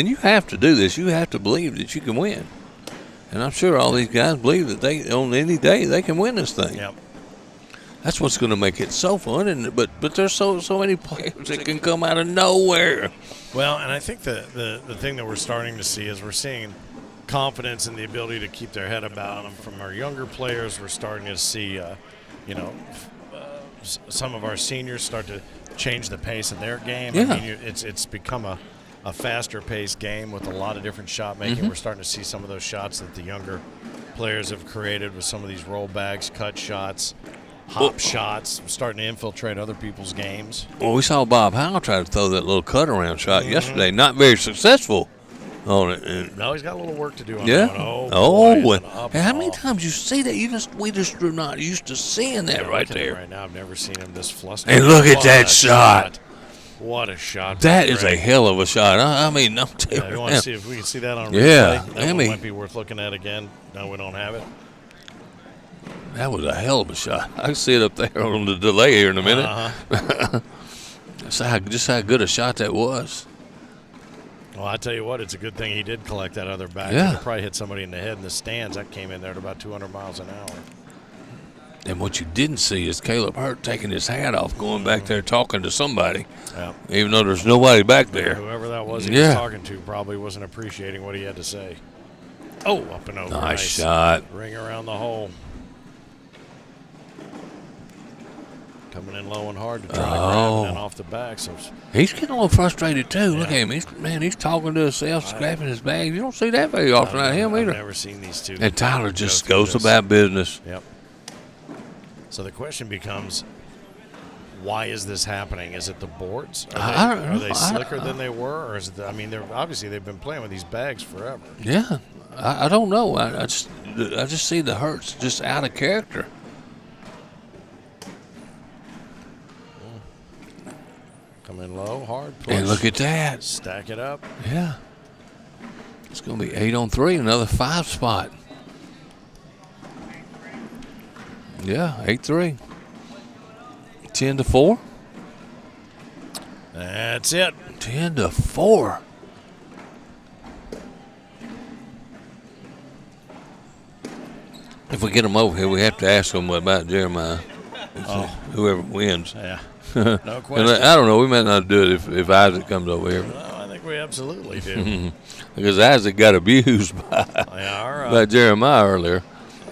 Speaker 2: you have to do this. You have to believe that you can win. And I'm sure all these guys believe that on any day they can win this thing.
Speaker 1: Yep.
Speaker 2: That's what's going to make it so fun. But there's so many players that can come out of nowhere.
Speaker 1: Well, and I think the thing that we're starting to see is we're seeing confidence and the ability to keep their head about them from our younger players. We're starting to see, some of our seniors start to change the pace of their game.
Speaker 2: Yeah.
Speaker 1: I mean, it's become a faster paced game with a lot of different shot making.
Speaker 2: Mm-hmm.
Speaker 1: We're starting to see some of those shots that the younger players have created with some of these rollbacks, cut shots, hop shots, starting to infiltrate other people's games.
Speaker 2: Well, we saw Bob Howell try to throw that little cut around shot yesterday. Not very successful on it. And
Speaker 1: No, he's got a little work to do on
Speaker 2: yeah.
Speaker 1: that one. Boy,
Speaker 2: And how many times you see that? We just are not used to seeing that right there.
Speaker 1: Right now, I've never seen him this flustered.
Speaker 2: And look at
Speaker 1: What
Speaker 2: that
Speaker 1: a
Speaker 2: shot.
Speaker 1: What a shot.
Speaker 2: That is a hell of a shot. I mean, I'm telling
Speaker 1: Yeah,
Speaker 2: you.
Speaker 1: you want to see if we can see that on
Speaker 2: Yeah,
Speaker 1: replay? That
Speaker 2: I
Speaker 1: one
Speaker 2: mean-
Speaker 1: might be worth looking at again. No, we don't have it.
Speaker 2: That was a hell of a shot. I can see it up there on the delay here in a minute.
Speaker 1: Uh-huh.
Speaker 2: Just how good a shot that was.
Speaker 1: Well, I tell you what, it's a good thing he did collect that other back.
Speaker 2: Yeah.
Speaker 1: He probably hit somebody in the head in the stands. That came in there at about 200 miles an hour.
Speaker 2: And what you didn't see is Caleb Hurt taking his hat off, going back there talking to somebody,
Speaker 1: Yeah.
Speaker 2: even though there's nobody back there.
Speaker 1: Whoever that was he was
Speaker 2: Yeah.
Speaker 1: talking to probably wasn't appreciating what he had to say. Oh, up and over.
Speaker 2: Nice shot.
Speaker 1: Ring around the hole. Coming in low and hard to try to grab it and off the back. So
Speaker 2: He's getting a little frustrated, too. Look at him. He's talking to himself, scrapping his bag. You don't see that very often out of him
Speaker 1: I've
Speaker 2: either.
Speaker 1: never seen these two.
Speaker 2: And Tyler just
Speaker 1: go
Speaker 2: goes
Speaker 1: through this.
Speaker 2: about business.
Speaker 1: Yep. So the question becomes, why is this happening? Is it the boards? Are they slicker than they were, or is it? They're obviously they've been playing with these bags forever.
Speaker 2: Yeah, I don't know. I just see the Hurts just out of character.
Speaker 1: Come in low, hard push.
Speaker 2: And look at that.
Speaker 1: Stack it up.
Speaker 2: Yeah. It's going to be 8 on 3, another 5 spot. Yeah, 8-3. 10-4.
Speaker 1: That's it.
Speaker 2: 10-4. If we get them over here, we have to ask them about Jeremiah. Whoever wins.
Speaker 1: Yeah. No question.
Speaker 2: And I don't know. We might not do it if Isaac comes over here.
Speaker 1: No, I think we absolutely do.
Speaker 2: Because Isaac got abused by Jeremiah earlier.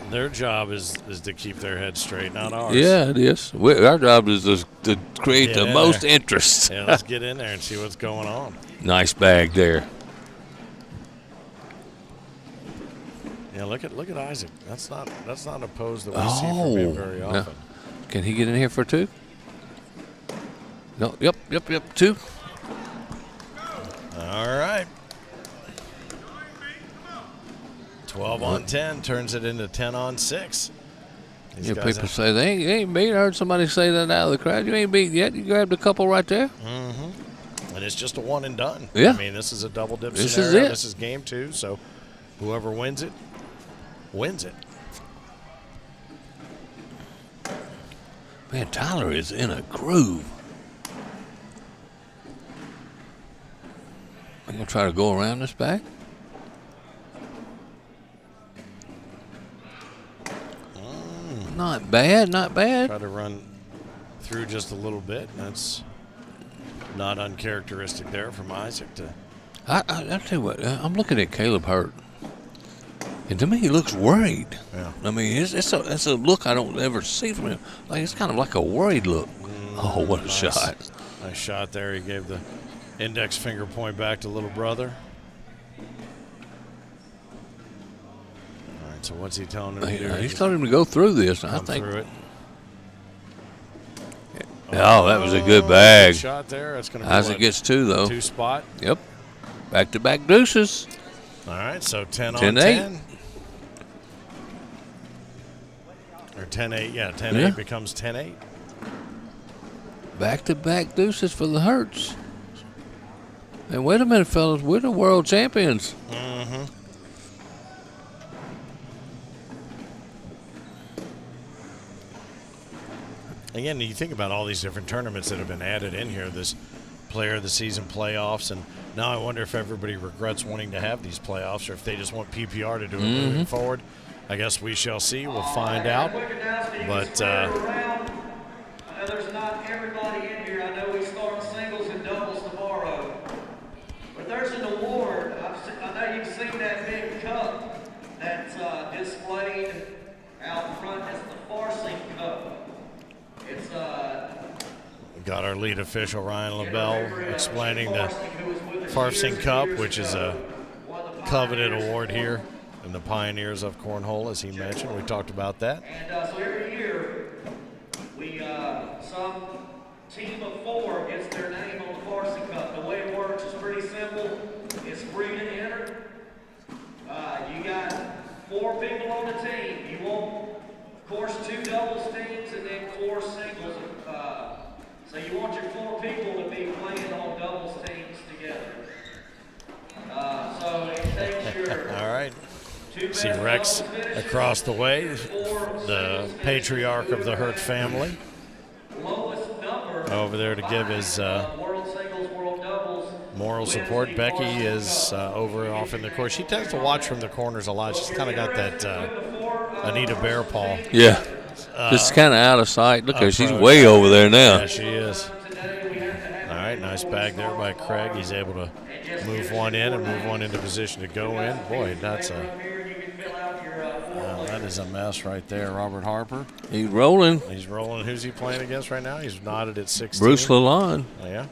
Speaker 1: Their job is to keep their head straight, not ours.
Speaker 2: Yeah, it is. Our job is to create the most interest.
Speaker 1: Yeah, let's get in there and see what's going on.
Speaker 2: Nice bag there.
Speaker 1: Yeah, look at Isaac. That's not a pose that we see from him very often.
Speaker 2: No. Can he get in here for two? No. Yep. Two.
Speaker 1: All right. 12 on 10 turns it into 10 on 6.
Speaker 2: People say they ain't beat. I heard somebody say that out of the crowd. You ain't beat yet. You grabbed a couple right there.
Speaker 1: Mm-hmm. And it's just a one and done.
Speaker 2: Yeah.
Speaker 1: I mean, this is a double dip
Speaker 2: This
Speaker 1: scenario.
Speaker 2: is it.
Speaker 1: This is game 2, so whoever wins it, wins it.
Speaker 2: Man, Tyler is in a groove. I'm going to try to go around this back. Not bad.
Speaker 1: Try to run through just a little bit. That's not uncharacteristic there from Isaac to.
Speaker 2: I'll tell you what, I'm looking at Caleb Hurt. And to me, he looks worried.
Speaker 1: Yeah.
Speaker 2: I mean, it's a look I don't ever see from him. Like it's kind of like a worried look. Oh, what a shot!
Speaker 1: Nice shot there. He gave the index finger point back to little brother. All right. So what's he telling him to do?
Speaker 2: He's telling him to go through this. I think.
Speaker 1: Through it.
Speaker 2: Oh, that was a good bag.
Speaker 1: Good shot there. That's going to be
Speaker 2: Isaac gets two though.
Speaker 1: 2 spot.
Speaker 2: Yep. Back-to-back deuces.
Speaker 1: All right. So 10 on
Speaker 2: 10-8.
Speaker 1: 10. Or 10-8. Yeah. 10-8 becomes 10-8.
Speaker 2: Back-to-back deuces for the Hurts. And wait a minute, fellas, we're the world champions.
Speaker 1: Mm-hmm. Again, you think about all these different tournaments that have been added in here, this player of the season playoffs, and now I wonder if everybody regrets wanting to have these playoffs or if they just want PPR to do it moving forward. I guess we shall see. We'll find out. But
Speaker 4: I know there's not everybody in here. I know we start singles and doubles tomorrow. But there's an award. I know you've seen that big cup that's displayed out front. It's the Farsing Cup. It's
Speaker 1: we got our lead official, Ryan LaBelle, explaining the Farsing Cup, which is a coveted award here in the Pioneers of Cornhole, as he mentioned. We talked about that.
Speaker 4: And so every year, some team of 4 gets their name on the Farsing Cup. The way it works is pretty simple. It's free to enter. You got 4 people on the team. You want, of course, 2 doubles teams and then 4 singles. So you want your 4 people to be playing on doubles teams together. So it takes your
Speaker 1: All right. See Rex across the way, the patriarch of the Hurt family, over there to give his moral support. Becky is over off in the course. She tends to watch from the corners a lot. She's kind of got that Anita Bear paw.
Speaker 2: Yeah. Just kind of out of sight. Look at her. She's way over there now.
Speaker 1: Yeah, she is. All right, nice bag there by Craig. He's able to move one in and move one into position to go in. Boy, that's that is a mess right there. Robert Harper.
Speaker 2: He's rolling.
Speaker 1: He's rolling. Who's he playing against right now? He's knotted at 16.
Speaker 2: Bruce Lalonde.
Speaker 1: Oh, yeah?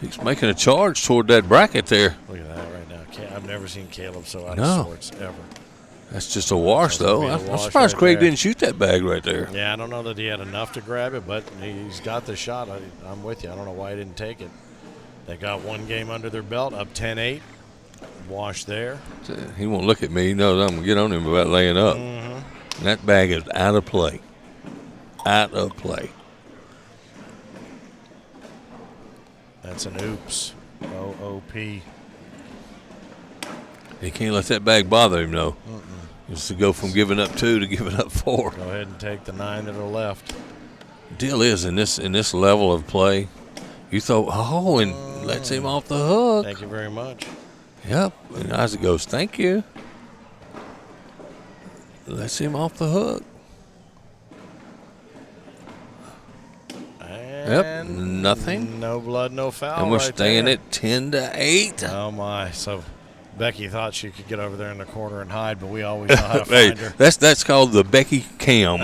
Speaker 2: He's making a charge toward that bracket there.
Speaker 1: Look at that right now. I've never seen Caleb so out
Speaker 2: No.
Speaker 1: of sorts ever.
Speaker 2: That's just a wash, though.
Speaker 1: be a
Speaker 2: I'm
Speaker 1: wash
Speaker 2: surprised
Speaker 1: right
Speaker 2: Craig
Speaker 1: there.
Speaker 2: didn't shoot that bag right there.
Speaker 1: Yeah, I don't know that he had enough to grab it, but he's got the shot. I'm with you. I don't know why he didn't take it. They got one game under their belt, up 10-8. Wash there.
Speaker 2: He won't look at me. He knows I'm going to get on him about laying up.
Speaker 1: Mm-hmm.
Speaker 2: And that bag is out of play. Out of play.
Speaker 1: That's an oops. OOP.
Speaker 2: He can't let that bag bother him, though. Just to go from giving up 2 to giving up 4.
Speaker 1: Go ahead and take the 9 that are left.
Speaker 2: Deal is, in this level of play, You throw, and lets him off the hook.
Speaker 1: Thank you very much.
Speaker 2: Yep. And Isaac goes, thank you. Lets him off the hook. Yep, nothing.
Speaker 1: No blood, no foul.
Speaker 2: And we're
Speaker 1: right
Speaker 2: staying
Speaker 1: there.
Speaker 2: at 10-8.
Speaker 1: Oh, my. So Becky thought she could get over there in the corner and hide, but we always know how to
Speaker 2: Hey,
Speaker 1: find her.
Speaker 2: that's called the Becky Cam.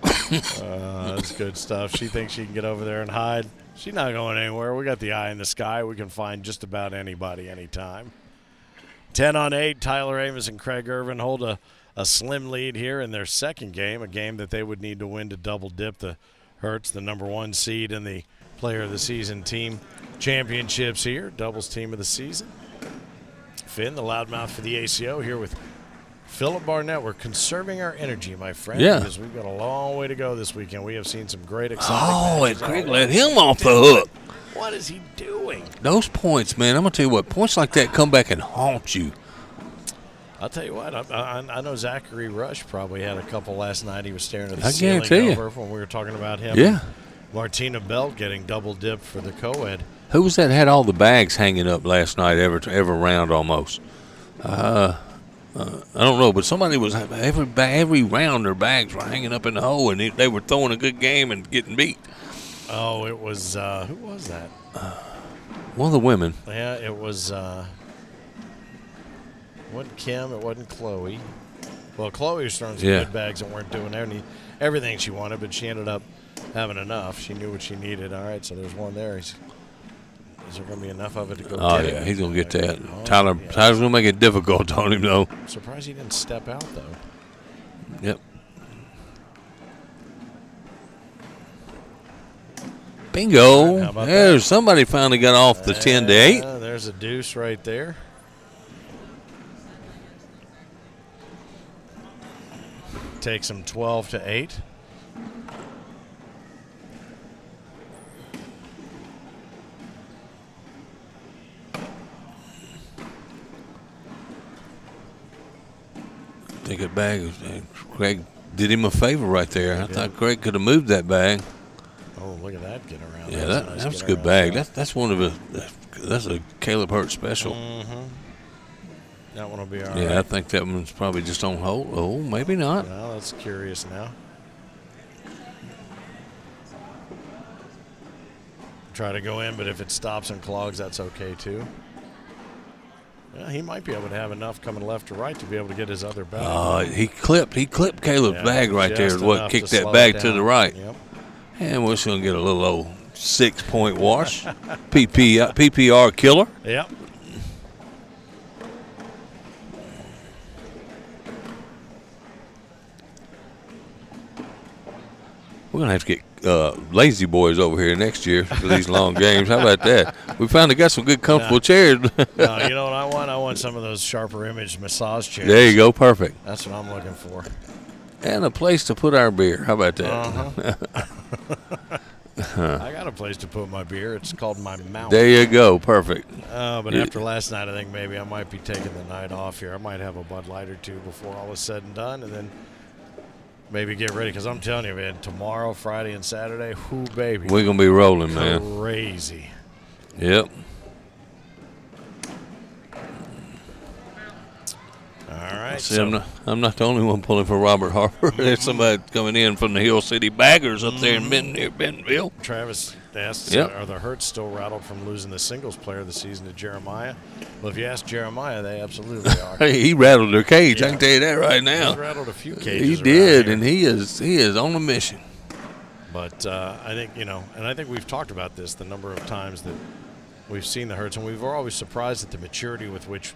Speaker 1: That's good stuff. She thinks she can get over there and hide. She's not going anywhere. We got the eye in the sky. We can find just about anybody anytime. 10-8. Tyler Amos and Craig Irvin hold a slim lead here in their second game, a game that they would need to win to double dip the Hertz, the number 1 seed in the Player of the Season team championships here, doubles team of the season. Finn, the loudmouth for the ACO, here with Philip Barnett. We're conserving our energy, my friend,
Speaker 2: Yeah.
Speaker 1: because we've got a long way to go this weekend. We have seen some great exciting
Speaker 2: And
Speaker 1: matches
Speaker 2: Craig
Speaker 1: already.
Speaker 2: let him off the hook.
Speaker 1: What is he doing?
Speaker 2: Those points, man, I'm going to tell you what, points like that come back and haunt you.
Speaker 1: I'll tell you what, I know Zachary Rush probably had a couple last night. He was staring at the
Speaker 2: I
Speaker 1: ceiling
Speaker 2: guarantee you.
Speaker 1: over when we were talking about him.
Speaker 2: Yeah.
Speaker 1: Martina Belt getting double dipped for the co-ed.
Speaker 2: Who was that had all the bags hanging up last night, every round almost? I don't know, but somebody was every round their bags were hanging up in the hole, and they were throwing a good game and getting beat.
Speaker 1: Oh, it was who was that?
Speaker 2: One of the women.
Speaker 1: Yeah, it was. It wasn't Kim. It wasn't Chloe. Well, Chloe was throwing some
Speaker 2: Yeah.
Speaker 1: good bags that weren't doing everything she wanted, but she ended up having enough. She knew what she needed. All right, so there's one there. Is there going to be enough of it to go
Speaker 2: Oh,
Speaker 1: get
Speaker 2: yeah,
Speaker 1: it?
Speaker 2: he's going to get that.
Speaker 1: Oh,
Speaker 2: Tyler's
Speaker 1: yeah.
Speaker 2: going to make it difficult on him, though.
Speaker 1: I'm surprised he didn't step out, though.
Speaker 2: Yep. Bingo.
Speaker 1: How about
Speaker 2: There's somebody finally got off the 10-8.
Speaker 1: There's a deuce right there. Takes him 12-8.
Speaker 2: Take it back. Craig did him a favor right there. I thought Craig could have moved that bag.
Speaker 1: Oh, look at that get around.
Speaker 2: Yeah,
Speaker 1: That's
Speaker 2: that
Speaker 1: nice
Speaker 2: was a
Speaker 1: get
Speaker 2: good
Speaker 1: around
Speaker 2: bag.
Speaker 1: shot.
Speaker 2: That's one of that's a Caleb Hurt special.
Speaker 1: That one will be all right.
Speaker 2: Yeah, I think that one's probably just on hold. Oh, maybe not.
Speaker 1: Well, that's curious now. Try to go in, but if it stops and clogs, that's okay too. Yeah, he might be able to have enough coming left or right to be able to get his other bag.
Speaker 2: He clipped Caleb's
Speaker 1: Yeah,
Speaker 2: bag right there.
Speaker 1: just
Speaker 2: What
Speaker 1: enough
Speaker 2: kicked
Speaker 1: to
Speaker 2: that
Speaker 1: slow
Speaker 2: bag
Speaker 1: it
Speaker 2: to the
Speaker 1: down.
Speaker 2: right.
Speaker 1: Yep.
Speaker 2: And we're just going to get a little old 6-point wash. PPR killer.
Speaker 1: Yep.
Speaker 2: We're going to have to get lazy boys over here next year for these long games. How about that? We finally got some good, comfortable chairs.
Speaker 1: No, you know what I want? I want some of those sharper image massage chairs.
Speaker 2: There you go. Perfect.
Speaker 1: That's what I'm looking for.
Speaker 2: And a place to put our beer. How about that?
Speaker 1: I got a place to put my beer. It's called my mouth.
Speaker 2: There you go. Perfect.
Speaker 1: But after last night, I think maybe I might be taking the night off here. I might have a Bud Light or two before all is said and done, and then maybe get ready. Because I'm telling you, man, tomorrow, Friday, and Saturday, whoo, baby.
Speaker 2: We're going to be rolling, man.
Speaker 1: Crazy.
Speaker 2: Yep.
Speaker 1: All right.
Speaker 2: See, I'm not the only one pulling for Robert Harper. There's somebody coming in from the Hill City Baggers up there in Bentonville.
Speaker 1: Travis asks,
Speaker 2: Yep.
Speaker 1: are the Hertz still rattled from losing the singles player of the season to Jeremiah? Well, if you ask Jeremiah, they absolutely are.
Speaker 2: Hey, he rattled their cage. I
Speaker 1: Yeah.
Speaker 2: can tell you that right
Speaker 1: He's
Speaker 2: now.
Speaker 1: rattled a few cages.
Speaker 2: He
Speaker 1: around
Speaker 2: did,
Speaker 1: here.
Speaker 2: and he is on a mission.
Speaker 1: But I think, and I think we've talked about this the number of times that we've seen the Hertz, and we were always surprised at the maturity with which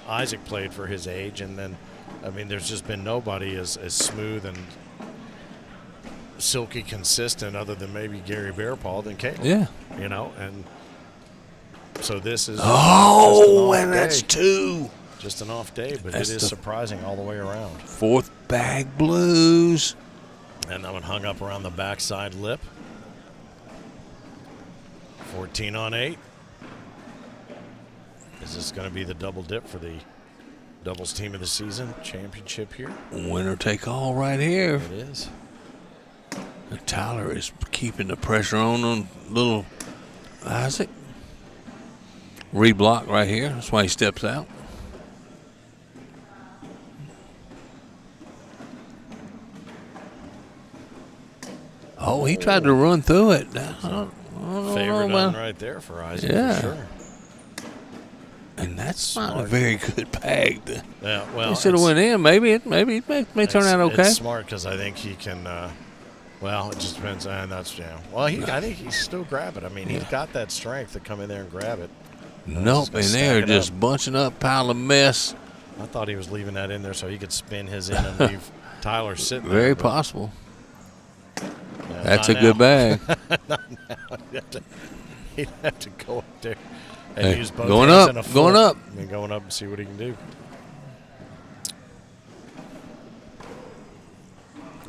Speaker 1: Isaac played for his age. And then, I mean, there's just been nobody as smooth and silky consistent other than maybe Gary Bearpaw than Caleb.
Speaker 2: Yeah.
Speaker 1: And so this is
Speaker 2: Oh,
Speaker 1: just an
Speaker 2: and
Speaker 1: off
Speaker 2: that's
Speaker 1: day.
Speaker 2: 2.
Speaker 1: Just an off day, but
Speaker 2: That's
Speaker 1: it is
Speaker 2: the-
Speaker 1: surprising all the way around.
Speaker 2: 4th bag blues.
Speaker 1: And that one hung up around the backside lip. 14-8. Is this going to be the double dip for the doubles team of the season championship here?
Speaker 2: Winner take all right here.
Speaker 1: It is.
Speaker 2: Tyler is keeping the pressure on little Isaac. Reblock right here. That's why he steps out. Oh, he tried to run through it. I don't
Speaker 1: Favorite
Speaker 2: know,
Speaker 1: on
Speaker 2: man.
Speaker 1: right there for Isaac,
Speaker 2: Yeah.
Speaker 1: for sure.
Speaker 2: And that's
Speaker 1: Smart.
Speaker 2: not a very good bag.
Speaker 1: Yeah, well,
Speaker 2: He should have went in. Maybe it may turn out okay.
Speaker 1: It's smart because I think he can. Well, it just depends on that's Well, I think he still grab it. I mean, he's got that strength to come in there and grab it.
Speaker 2: Nope, and they're just bunching up, pile of mess.
Speaker 1: I thought he was leaving that in there so he could spin his in and leave Tyler sitting there.
Speaker 2: Very
Speaker 1: but,
Speaker 2: possible.
Speaker 1: yeah,
Speaker 2: That's a
Speaker 1: not
Speaker 2: good
Speaker 1: now.
Speaker 2: bag.
Speaker 1: Not now. He'd have to go up there and
Speaker 2: Hey,
Speaker 1: use both
Speaker 2: going
Speaker 1: hands
Speaker 2: up,
Speaker 1: and a
Speaker 2: going
Speaker 1: foot
Speaker 2: up.
Speaker 1: and going up and see what he can do.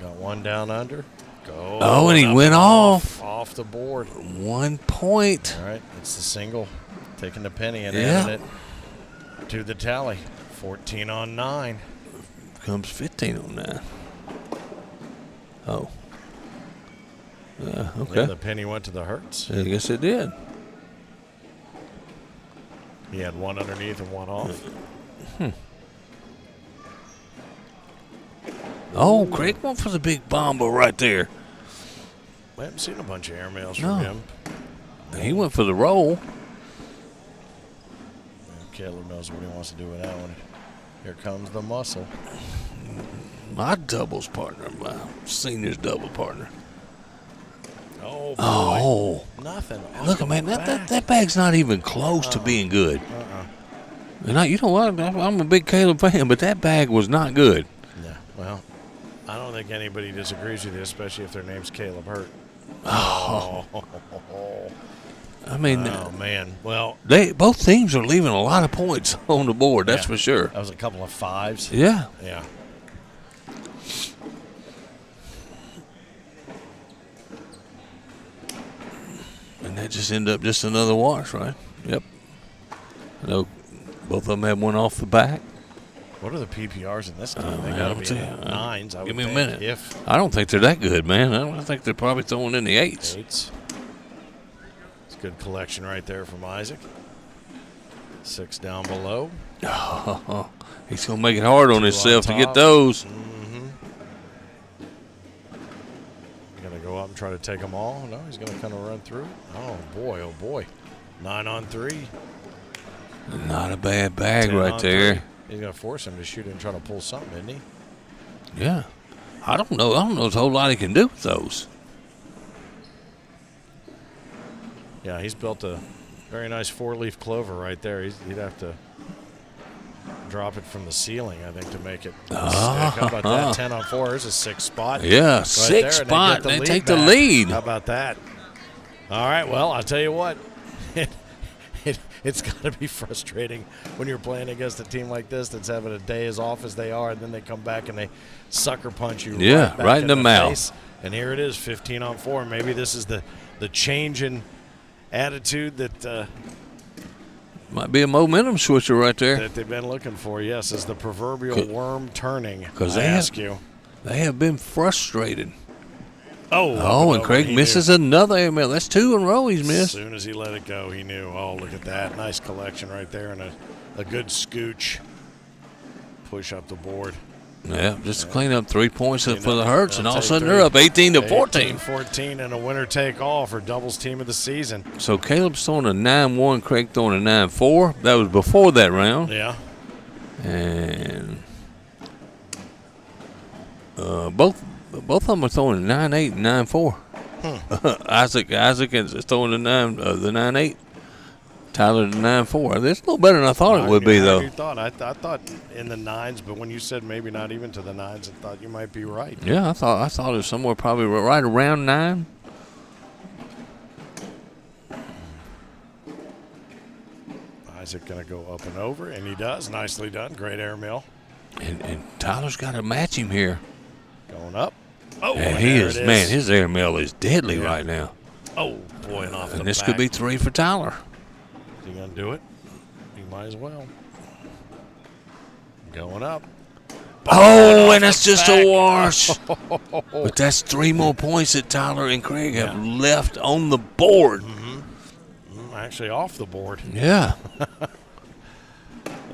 Speaker 1: Got one down under. Go.
Speaker 2: Oh, and he
Speaker 1: up
Speaker 2: went off.
Speaker 1: Off the board.
Speaker 2: 1 point.
Speaker 1: All right, it's the single. Taking the penny and
Speaker 2: Yeah.
Speaker 1: adding it to the tally. 14 on 9.
Speaker 2: Comes 15 on that. Oh. Yeah, okay.
Speaker 1: Yeah, the penny went to the Hertz.
Speaker 2: I guess it did.
Speaker 1: He had one underneath and one off.
Speaker 2: Oh, Craig went for the big bomber right there.
Speaker 1: I haven't seen a bunch of airmails
Speaker 2: No.
Speaker 1: from him.
Speaker 2: He went for the roll.
Speaker 1: Caleb knows what he wants to do with that one. Here comes the muscle.
Speaker 2: My doubles partner, my senior's double partner.
Speaker 1: Oh, boy.
Speaker 2: Oh.
Speaker 1: Nothing.
Speaker 2: Look, man, that bag's not even close to being good. And you know what? I'm a big Caleb fan, but that bag was not good.
Speaker 1: Yeah, well, I don't think anybody disagrees with you, especially if their name's Caleb Hurt.
Speaker 2: Oh. I mean,
Speaker 1: Oh, man. Well,
Speaker 2: both teams are leaving a lot of points on the board, that's
Speaker 1: yeah,
Speaker 2: for sure.
Speaker 1: That was a couple of fives.
Speaker 2: Yeah.
Speaker 1: Yeah.
Speaker 2: And that just ended up just another wash, right? Yep. I know both of them had one off the back.
Speaker 1: What are the PPRs in this game? They
Speaker 2: man,
Speaker 1: got to
Speaker 2: I'll
Speaker 1: be
Speaker 2: tell
Speaker 1: in
Speaker 2: you,
Speaker 1: the nines. I
Speaker 2: Give
Speaker 1: would
Speaker 2: me a
Speaker 1: think,
Speaker 2: minute.
Speaker 1: If
Speaker 2: I don't think they're that good, man. I don't think they're probably throwing in the eights.
Speaker 1: eights. It's a good collection right there from Isaac. 6 down below.
Speaker 2: Oh, he's going to make it hard on
Speaker 1: Two
Speaker 2: himself
Speaker 1: on
Speaker 2: to get
Speaker 1: top.
Speaker 2: those.
Speaker 1: Going to go up and try to take them all. No, he's going to kind of run through. Oh, boy. Oh, boy. 9 on 3.
Speaker 2: Not a bad bag
Speaker 1: 10
Speaker 2: right
Speaker 1: on
Speaker 2: there.
Speaker 1: 3. He's going to force him to shoot and try to pull something, isn't he?
Speaker 2: Yeah. I don't know. There's a whole lot he can do with those.
Speaker 1: Yeah, he's built a very nice 4-leaf clover right there. He'd have to drop it from the ceiling, I think, to make it stick. How about that? 10 on 4. There's a 6 spot.
Speaker 2: Yeah,
Speaker 1: right
Speaker 2: 6
Speaker 1: there,
Speaker 2: spot.
Speaker 1: and
Speaker 2: They
Speaker 1: lead
Speaker 2: take the
Speaker 1: back.
Speaker 2: lead.
Speaker 1: How about that? All right, well, I'll tell you what. It's got to be frustrating when you're playing against a team like this that's having a day as off as they are, and then they come back and they sucker punch you
Speaker 2: Yeah,
Speaker 1: back
Speaker 2: right in the mouth.
Speaker 1: face. And here it is, 15 on 4. Maybe this is the change in attitude that
Speaker 2: Might be a momentum switcher right there.
Speaker 1: that they've been looking for. Yes, is the proverbial worm turning.
Speaker 2: 'Cause
Speaker 1: I
Speaker 2: they
Speaker 1: ask you.
Speaker 2: They have been frustrated.
Speaker 1: Oh,
Speaker 2: And Craig misses another airmail. That's 2 in a row he's
Speaker 1: As
Speaker 2: missed.
Speaker 1: soon as he let it go, he knew. Oh, look at that. Nice collection right there and a good scooch. Push up the board.
Speaker 2: Yeah, just to clean up 3 points for the
Speaker 1: I'll
Speaker 2: Hertz, and all of a
Speaker 1: take
Speaker 2: sudden
Speaker 1: three.
Speaker 2: they're up 18 to 14.
Speaker 1: 14 and a winner take all for doubles team of the season.
Speaker 2: So Caleb's throwing a 9-1, Craig throwing a 9-4. That was before that round.
Speaker 1: Yeah.
Speaker 2: And both of them are throwing a 9-8 and 9-4. Isaac is throwing the 9-8. Tyler the 9-4. That's a little better than I thought it would be, though.
Speaker 1: I thought in the nines, but when you said maybe not even to the nines, I thought you might be right.
Speaker 2: Yeah, I thought it was somewhere probably right around 9.
Speaker 1: Isaac going to go up and over, and he does. Nicely done. Great airmail.
Speaker 2: And Tyler's got to match him here.
Speaker 1: Going up. Oh,
Speaker 2: And
Speaker 1: and
Speaker 2: he
Speaker 1: there
Speaker 2: is,
Speaker 1: it is.
Speaker 2: man, his airmail is deadly right now.
Speaker 1: Oh, boy, and off the
Speaker 2: And this
Speaker 1: back.
Speaker 2: could be 3 for Tyler.
Speaker 1: Is he going to do it? He might as well. Going up.
Speaker 2: Oh, and that's just a wash. But that's 3 more points that Tyler and Craig have left on the board.
Speaker 1: Actually off the board.
Speaker 2: Yeah.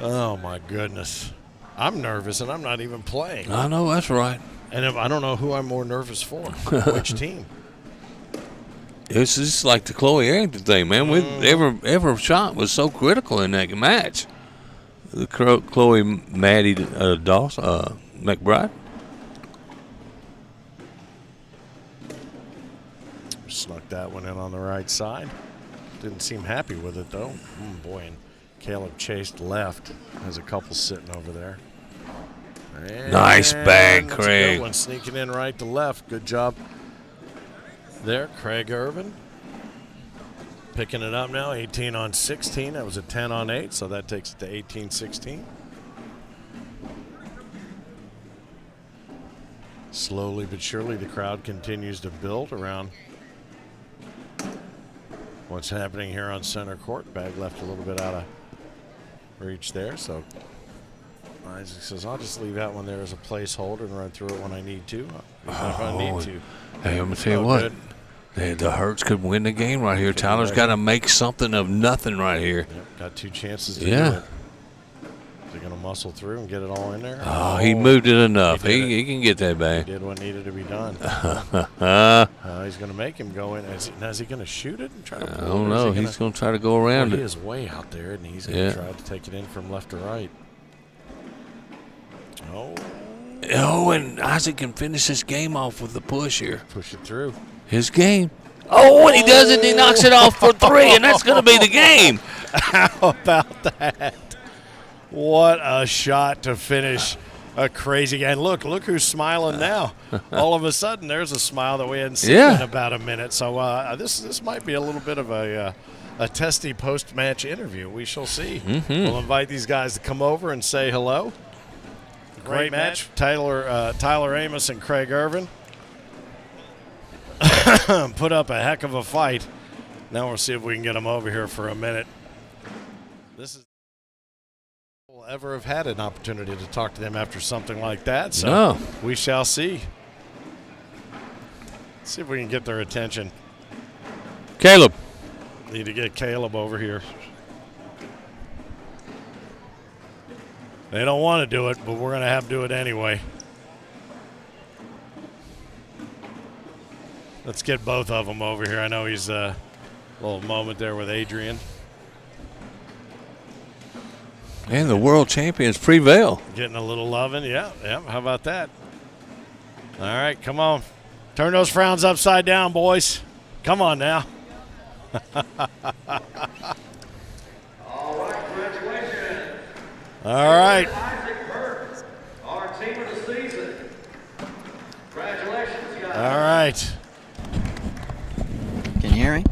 Speaker 1: Oh, my goodness. I'm nervous, and I'm not even playing.
Speaker 2: I know, that's right.
Speaker 1: And I don't know who I'm more nervous for. Which team?
Speaker 2: It's just like the Chloe Arrington thing, man. Every shot was so critical in that match. The Chloe Maddie Dawson, McBride.
Speaker 1: Snuck that one in on the right side. Didn't seem happy with it, though. Boy, and Caleb chased left. Has a couple sitting over there. And
Speaker 2: nice bag,
Speaker 1: that's
Speaker 2: Craig.
Speaker 1: A good one, sneaking in right to left. Good job there, Craig Irvin. Picking it up now, 18 on 16. That was a 10 on 8, so that takes it to 18-16. Slowly but surely, the crowd continues to build around what's happening here on center court. Bag left a little bit out of reach there, so Isaac says, I'll just leave that one there as a placeholder and run through it when I need to. Even if I need to.
Speaker 2: Hey, I'm going to tell you what. The Hurts could win the game right here. Tyler's got to make something of nothing right here.
Speaker 1: Yep, got 2 chances to do it. Is he going to muscle through and get it all in there?
Speaker 2: Oh, he moved it enough. He can get that back.
Speaker 1: He did what needed to be done. He's going to make him go in. Now, is he going to shoot it and try to pull it?
Speaker 2: I don't know. He's going to try to go around it.
Speaker 1: He is way out there, and he's going to try to take it in from left to right.
Speaker 2: Oh, and Isaac can finish this game off with the push here.
Speaker 1: Push it through.
Speaker 2: His game. Oh, and he does it. He knocks it off for 3, and that's going to be the game.
Speaker 1: How about that? What a shot to finish a crazy game. Look who's smiling now. All of a sudden, there's a smile that we hadn't seen in about a minute. So this might be a little bit of a testy post-match interview. We shall see. We'll invite these guys to come over and say hello. Great match. Tyler Amos and Craig Irvin put up a heck of a fight. Now we'll see if we can get them over here for a minute. This is we'll ever have had an opportunity to talk to them after something like that. So we shall see. Let's see if we can get their attention.
Speaker 2: Caleb.
Speaker 1: Need to get Caleb over here. They don't want to do it, but we're going to have to do it anyway. Let's get both of them over here. I know he's a little moment there with Adrian.
Speaker 2: And the world champions prevail.
Speaker 1: Getting a little loving. Yeah. How about that? All right, come on. Turn those frowns upside down, boys. Come on now.
Speaker 4: All right, congratulations.
Speaker 1: All right.
Speaker 4: Isaac Burke, our team of the season. Congratulations, guys.
Speaker 1: All right.
Speaker 5: Can you hear me?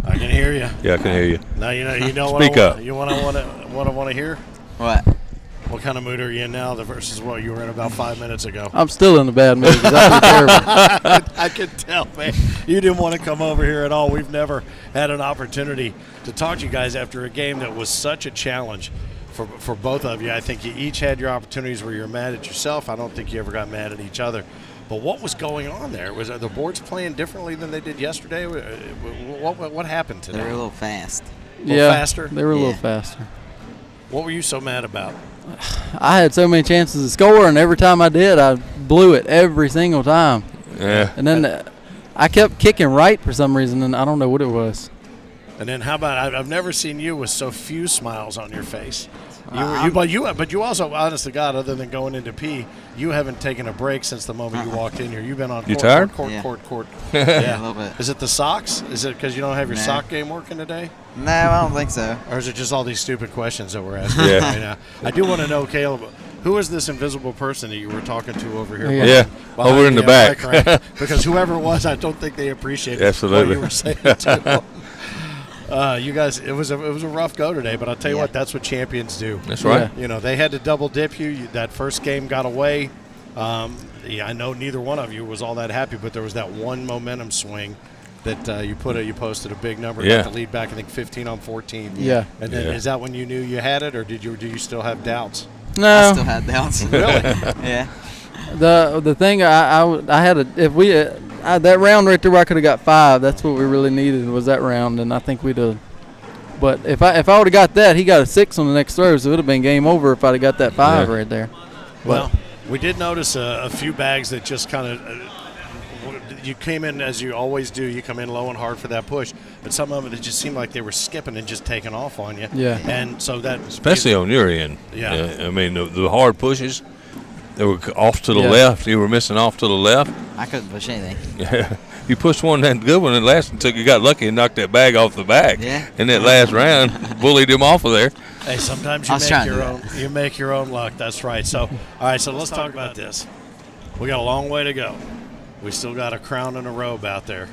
Speaker 1: I can hear you.
Speaker 2: Yeah, I can hear you.
Speaker 1: Now you know what
Speaker 2: Speak up.
Speaker 1: You what I want to hear?
Speaker 5: What?
Speaker 1: What kind of mood are you in now versus what you were in about 5 minutes ago?
Speaker 6: I'm still in a bad mood. That's terrible.
Speaker 1: I can tell, man. You didn't want to come over here at all. We've never had an opportunity to talk to you guys after a game that was such a challenge for both of you. I think you each had your opportunities where you're mad at yourself. I don't think you ever got mad at each other. But what was going on there? Was the boards playing differently than they did yesterday? What happened today?
Speaker 5: They were a little fast.
Speaker 1: Faster?
Speaker 6: They were a little faster.
Speaker 1: What were you so mad about?
Speaker 6: I had so many chances to score, and every time I did, I blew it every single time.
Speaker 2: Yeah.
Speaker 6: And then I kept kicking right for some reason, and I don't know what it was.
Speaker 1: And then how about I've never seen you with so few smiles on your face. But you also, honest to God, other than going into P, you haven't taken a break since the moment you walked in here. You've been on
Speaker 2: You
Speaker 1: court,
Speaker 2: tired?
Speaker 1: court.
Speaker 5: Yeah, a little bit.
Speaker 1: Is it the socks? Is it because you don't have your
Speaker 5: Nah.
Speaker 1: sock game working today?
Speaker 5: No, I don't think so.
Speaker 1: Or is it just all these stupid questions that we're asking
Speaker 2: Yeah.
Speaker 1: right now? I do want to know, Caleb, who is this invisible person that you were talking to over here?
Speaker 2: Yeah,
Speaker 1: behind
Speaker 2: over in the back.
Speaker 1: mic rack? Because whoever it was, I don't think they appreciated
Speaker 2: Absolutely.
Speaker 1: what you were saying to them. You guys, it was a rough go today, but I'll tell you what, that's what champions do.
Speaker 2: That's right.
Speaker 1: You know, they had to double dip you. That first game got away. I know neither one of you was all that happy, but there was that one momentum swing that you posted a big number, got the lead back, I think 15 on 14.
Speaker 6: Yeah.
Speaker 1: And then is that when you knew you had it, or do you still have doubts?
Speaker 6: No.
Speaker 5: I still had doubts.
Speaker 1: Really?
Speaker 5: Yeah.
Speaker 6: The thing I had if we that round right there where I could have got 5. That's what we really needed was that round, and I think we'd have. But if I would have got that, he got a 6 on the next throw, so it would have been game over if I'd have got that 5 right there.
Speaker 1: Well, we did notice a few bags that just kind of you came in as you always do. You come in low and hard for that push, but some of it just seemed like they were skipping and just taking off on you.
Speaker 6: Yeah.
Speaker 1: And so that
Speaker 2: especially on your end.
Speaker 1: Yeah.
Speaker 2: I mean, the hard pushes, they were off to the
Speaker 6: Yeah.
Speaker 2: left. You were missing off to the left.
Speaker 5: I couldn't push anything.
Speaker 2: Yeah. You pushed one that good one and last until you got lucky and knocked that bag off the back.
Speaker 5: Yeah.
Speaker 2: In that last round, bullied him off of there.
Speaker 1: Hey, sometimes
Speaker 5: I was
Speaker 1: you
Speaker 5: trying
Speaker 1: make
Speaker 5: to
Speaker 1: your
Speaker 5: do
Speaker 1: own. You make your own luck. That's right. So, all right. So let's talk about this. We got a long way to go. We still got a crown and a robe out there.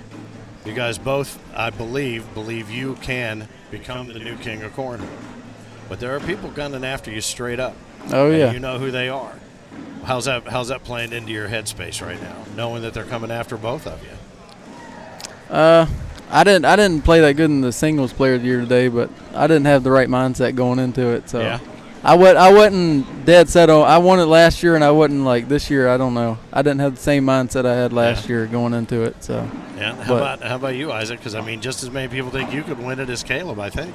Speaker 1: You guys both, I believe you can become the new king of cornhole. But there are people gunning after you straight up.
Speaker 6: Oh
Speaker 1: And
Speaker 6: yeah.
Speaker 1: you know who they are. How's that playing into your headspace right now, knowing that they're coming after both of you?
Speaker 6: I didn't play that good in the singles player of the year today, but I didn't have the right mindset going into it. So
Speaker 1: Yeah.
Speaker 6: I wasn't dead set on. I won it last year, and I wasn't like this year. I don't know. I didn't have the same mindset I had last year going into it. So
Speaker 1: Yeah. How about you, Isaac? Because I mean, just as many people think you could win it as Caleb. I think.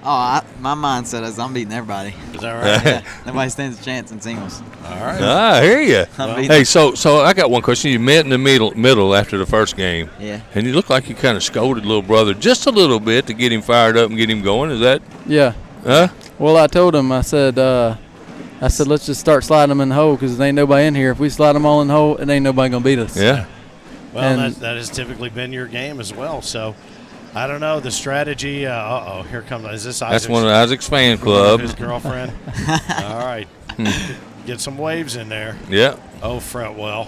Speaker 5: Oh, my mindset is I'm beating everybody.
Speaker 1: Is that right?
Speaker 5: Yeah, nobody stands a chance in singles.
Speaker 1: All right.
Speaker 2: I hear you.
Speaker 5: I'm beating
Speaker 2: Hey, so I got one question. You met in the middle after the first game.
Speaker 5: Yeah.
Speaker 2: And you look like you kind of scolded little brother just a little bit to get him fired up and get him going. Is that?
Speaker 6: yeah.
Speaker 2: Huh?
Speaker 6: Well, I told him. I said let's just start sliding them in the hole because there ain't nobody in here. If we slide them all in the hole, it ain't nobody gonna beat us.
Speaker 2: Yeah.
Speaker 1: Well,
Speaker 6: And-
Speaker 1: that has typically been your game as well. So, I don't know the strategy. Here comes. Is this Isaac's,
Speaker 2: That's one of Isaac's fan club.
Speaker 1: his girlfriend? All right. Get some waves in there.
Speaker 2: Yeah.
Speaker 1: Oh, fret well.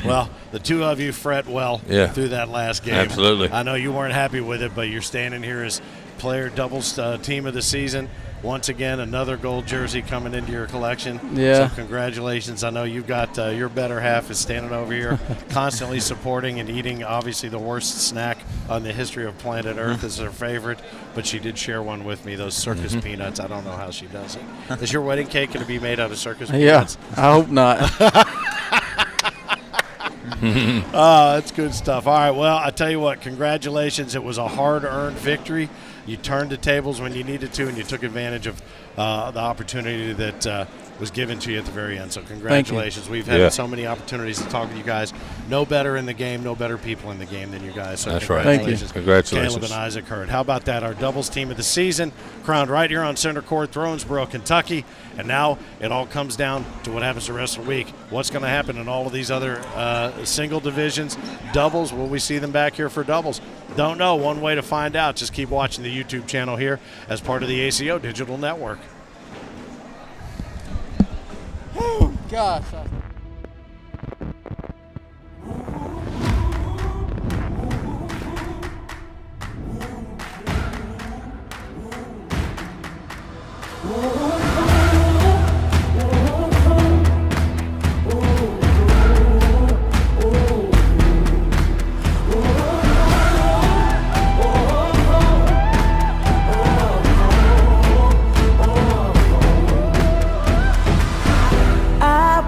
Speaker 1: Well, the two of you fret well
Speaker 2: Yeah.
Speaker 1: through that last game.
Speaker 2: Absolutely.
Speaker 1: I know you weren't happy with it, but you're standing here as player doubles team of the season. Once again, another gold jersey coming into your collection.
Speaker 6: Yeah.
Speaker 1: So congratulations. I know you've got your better half is standing over here constantly supporting and eating obviously the worst snack on the history of planet Earth is her favorite, but she did share one with me, those circus peanuts. I don't know how she does it. Is your wedding cake going to be made out of circus
Speaker 6: Yeah.
Speaker 1: peanuts?
Speaker 6: I hope not.
Speaker 1: Oh, that's good stuff. All right, well, I tell you what, congratulations. It was a hard-earned victory. You turned the tables when you needed to, and you took advantage of the opportunity that was given to you at the very end. So congratulations. We've had so many opportunities to talk to you guys. No better in the game, no better people in the game than you guys. So
Speaker 2: That's right.
Speaker 6: Thank you.
Speaker 2: Congratulations.
Speaker 1: Caleb and Isaac Hurd. How about that? Our doubles team of the season, crowned right here on Center Court, Thronesboro, Kentucky. And now it all comes down to what happens the rest of the week. What's going to happen in all of these other single divisions? Doubles, will we see them back here for doubles? Don't know. One way to find out, just keep watching the YouTube channel here as part of the ACO Digital Network.
Speaker 6: Gosh.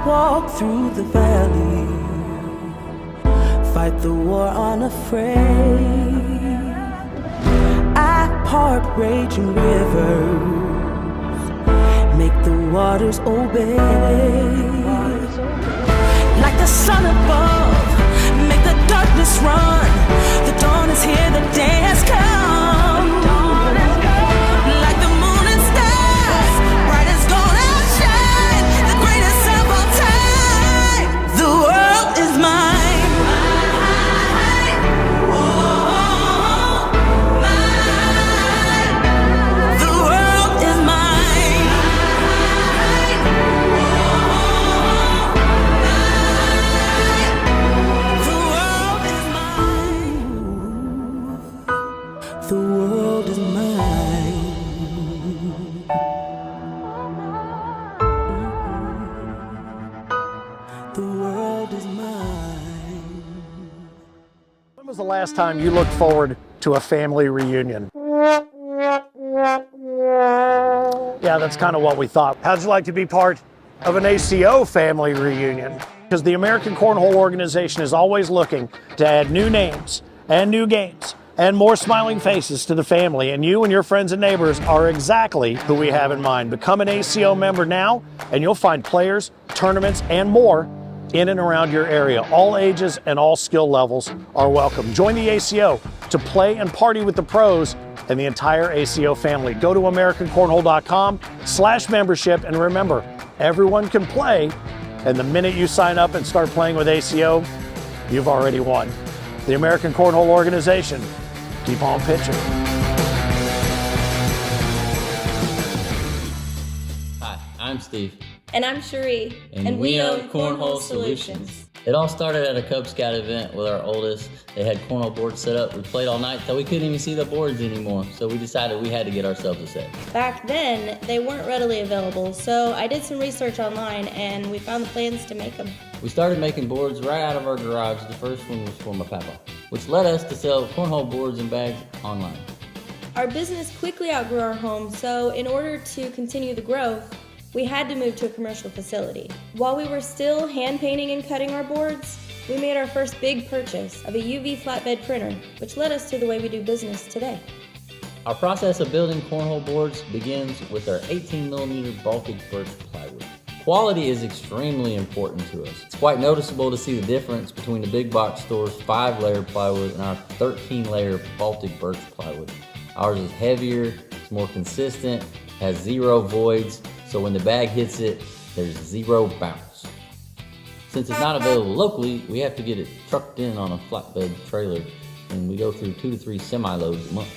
Speaker 3: Walk through the valley, fight the war unafraid. I part raging rivers, make the waters obey. Like the sun above, make the darkness run. The dawn is here, the day has come. Like the moon and stars, bright as gold outshine. The greatest of all time. The world is mine. The world is mine. The world is mine. The world is mine. The world is mine.
Speaker 7: When was the last time you looked forward to a family reunion? Yeah, Yeah, that's kind of what we thought. How'd you like to be part of an ACO family reunion? Because the American Cornhole organization is always looking to add new names and new games and more smiling faces to the family, and you and your friends and neighbors are exactly who we have in mind. Become an ACO member now, and you'll find players, tournaments, and more in and around your area. All ages and all skill levels are welcome. Join the ACO to play and party with the pros and the entire ACO family. Go to AmericanCornhole.com/membership, and remember, everyone can play, and the minute you sign up and start playing with ACO, you've already won. The American Cornhole organization. Keep on pitching.
Speaker 8: Hi, I'm Steve.
Speaker 9: And I'm Cherie.
Speaker 8: And we own Cornhole Solutions. It all started at a Cub Scout event with our oldest. They had cornhole boards set up. We played all night till we couldn't even see the boards anymore. So we decided we had to get ourselves a set.
Speaker 9: Back then, they weren't readily available, so I did some research online and we found the plans to make them.
Speaker 8: We started making boards right out of our garage. The first one was for my papa, which led us to sell cornhole boards and bags online.
Speaker 9: Our business quickly outgrew our home, so in order to continue the growth, we had to move to a commercial facility. While we were still hand painting and cutting our boards, we made our first big purchase of a UV flatbed printer, which led us to the way we do business today.
Speaker 8: Our process of building cornhole boards begins with our 18mm Baltic birch plywood. Quality is extremely important to us. It's quite noticeable to see the difference between the big box store's 5-layer plywood and our 13-layer Baltic birch plywood. Ours is heavier, it's more consistent, has 0 voids, so when the bag hits it, there's 0 bounce. Since it's not available locally, we have to get it trucked in on a flatbed trailer, and we go through 2 to 3 semi-loads a month.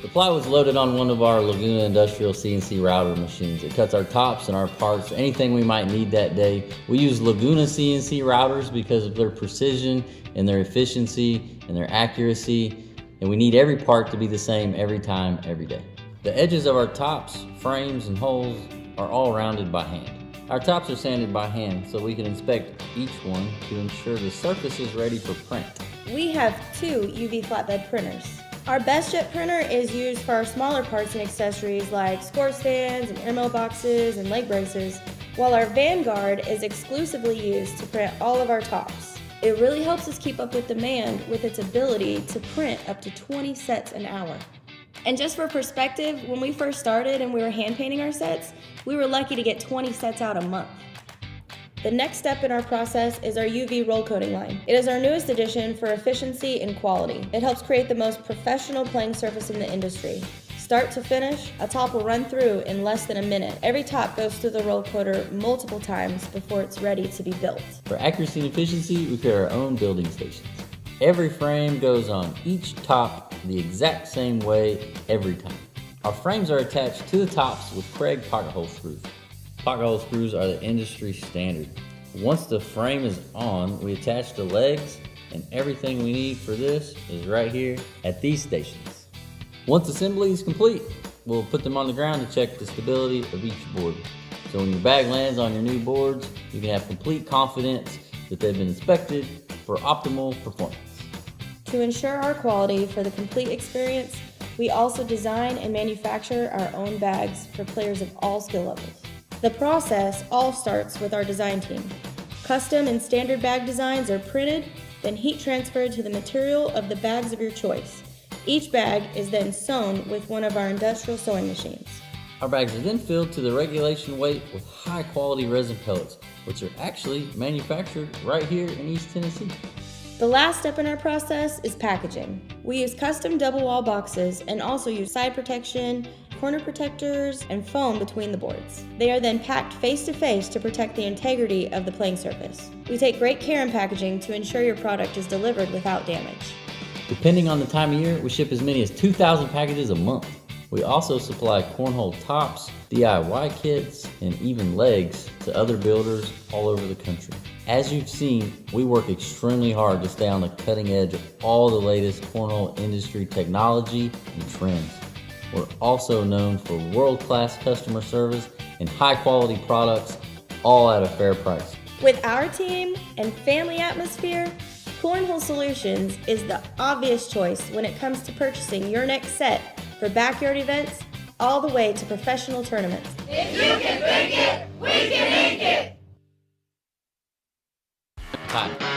Speaker 8: The plywood's loaded on one of our Laguna Industrial CNC router machines. It cuts our tops and our parts, anything we might need that day. We use Laguna CNC routers because of their precision and their efficiency and their accuracy, and we need every part to be the same every time, every day. The edges of our tops, frames, and holes are all rounded by hand. Our tops are sanded by hand so we can inspect each one to ensure the surface is ready for print.
Speaker 9: We have 2 UV flatbed printers. Our Best Jet printer is used for our smaller parts and accessories like score stands and air mailboxes and leg braces, while our Vanguard is exclusively used to print all of our tops. It really helps us keep up with demand with its ability to print up to 20 sets an hour. And just for perspective, when we first started and we were hand painting our sets, we were lucky to get 20 sets out a month. The next step in our process is our UV roll coating line. It is our newest addition for efficiency and quality. It helps create the most professional playing surface in the industry. Start to finish, a top will run through in less than a minute. Every top goes through the roll coater multiple times before it's ready to be built.
Speaker 8: For accuracy and efficiency, we create our own building stations. Every frame goes on each top the exact same way every time. Our frames are attached to the tops with Craig pocket hole screws. Pocket hole screws are the industry standard. Once the frame is on, we attach the legs, and everything we need for this is right here at these stations. Once assembly is complete, we'll put them on the ground to check the stability of each board. So when your bag lands on your new boards, you can have complete confidence that they've been inspected for optimal performance.
Speaker 9: To ensure our quality for the complete experience, we also design and manufacture our own bags for players of all skill levels. The process all starts with our design team. Custom and standard bag designs are printed, then heat transferred to the material of the bags of your choice. Each bag is then sewn with one of our industrial sewing machines.
Speaker 8: Our bags are then filled to the regulation weight with high quality resin pellets, which are actually manufactured right here in East Tennessee.
Speaker 9: The last step in our process is packaging. We use custom double wall boxes and also use side protection, corner protectors, and foam between the boards. They are then packed face to face to protect the integrity of the playing surface. We take great care in packaging to ensure your product is delivered without damage.
Speaker 8: Depending on the time of year, we ship as many as 2,000 packages a month. We also supply cornhole tops, DIY kits, and even legs to other builders all over the country. As you've seen, we work extremely hard to stay on the cutting edge of all the latest cornhole industry technology and trends. We're also known for world-class customer service and high-quality products, all at a fair price.
Speaker 9: With our team and family atmosphere, Cornhole Solutions is the obvious choice when it comes to purchasing your next set for backyard events all the way to professional tournaments.
Speaker 10: If you can think it, we can ink it.
Speaker 8: Hi,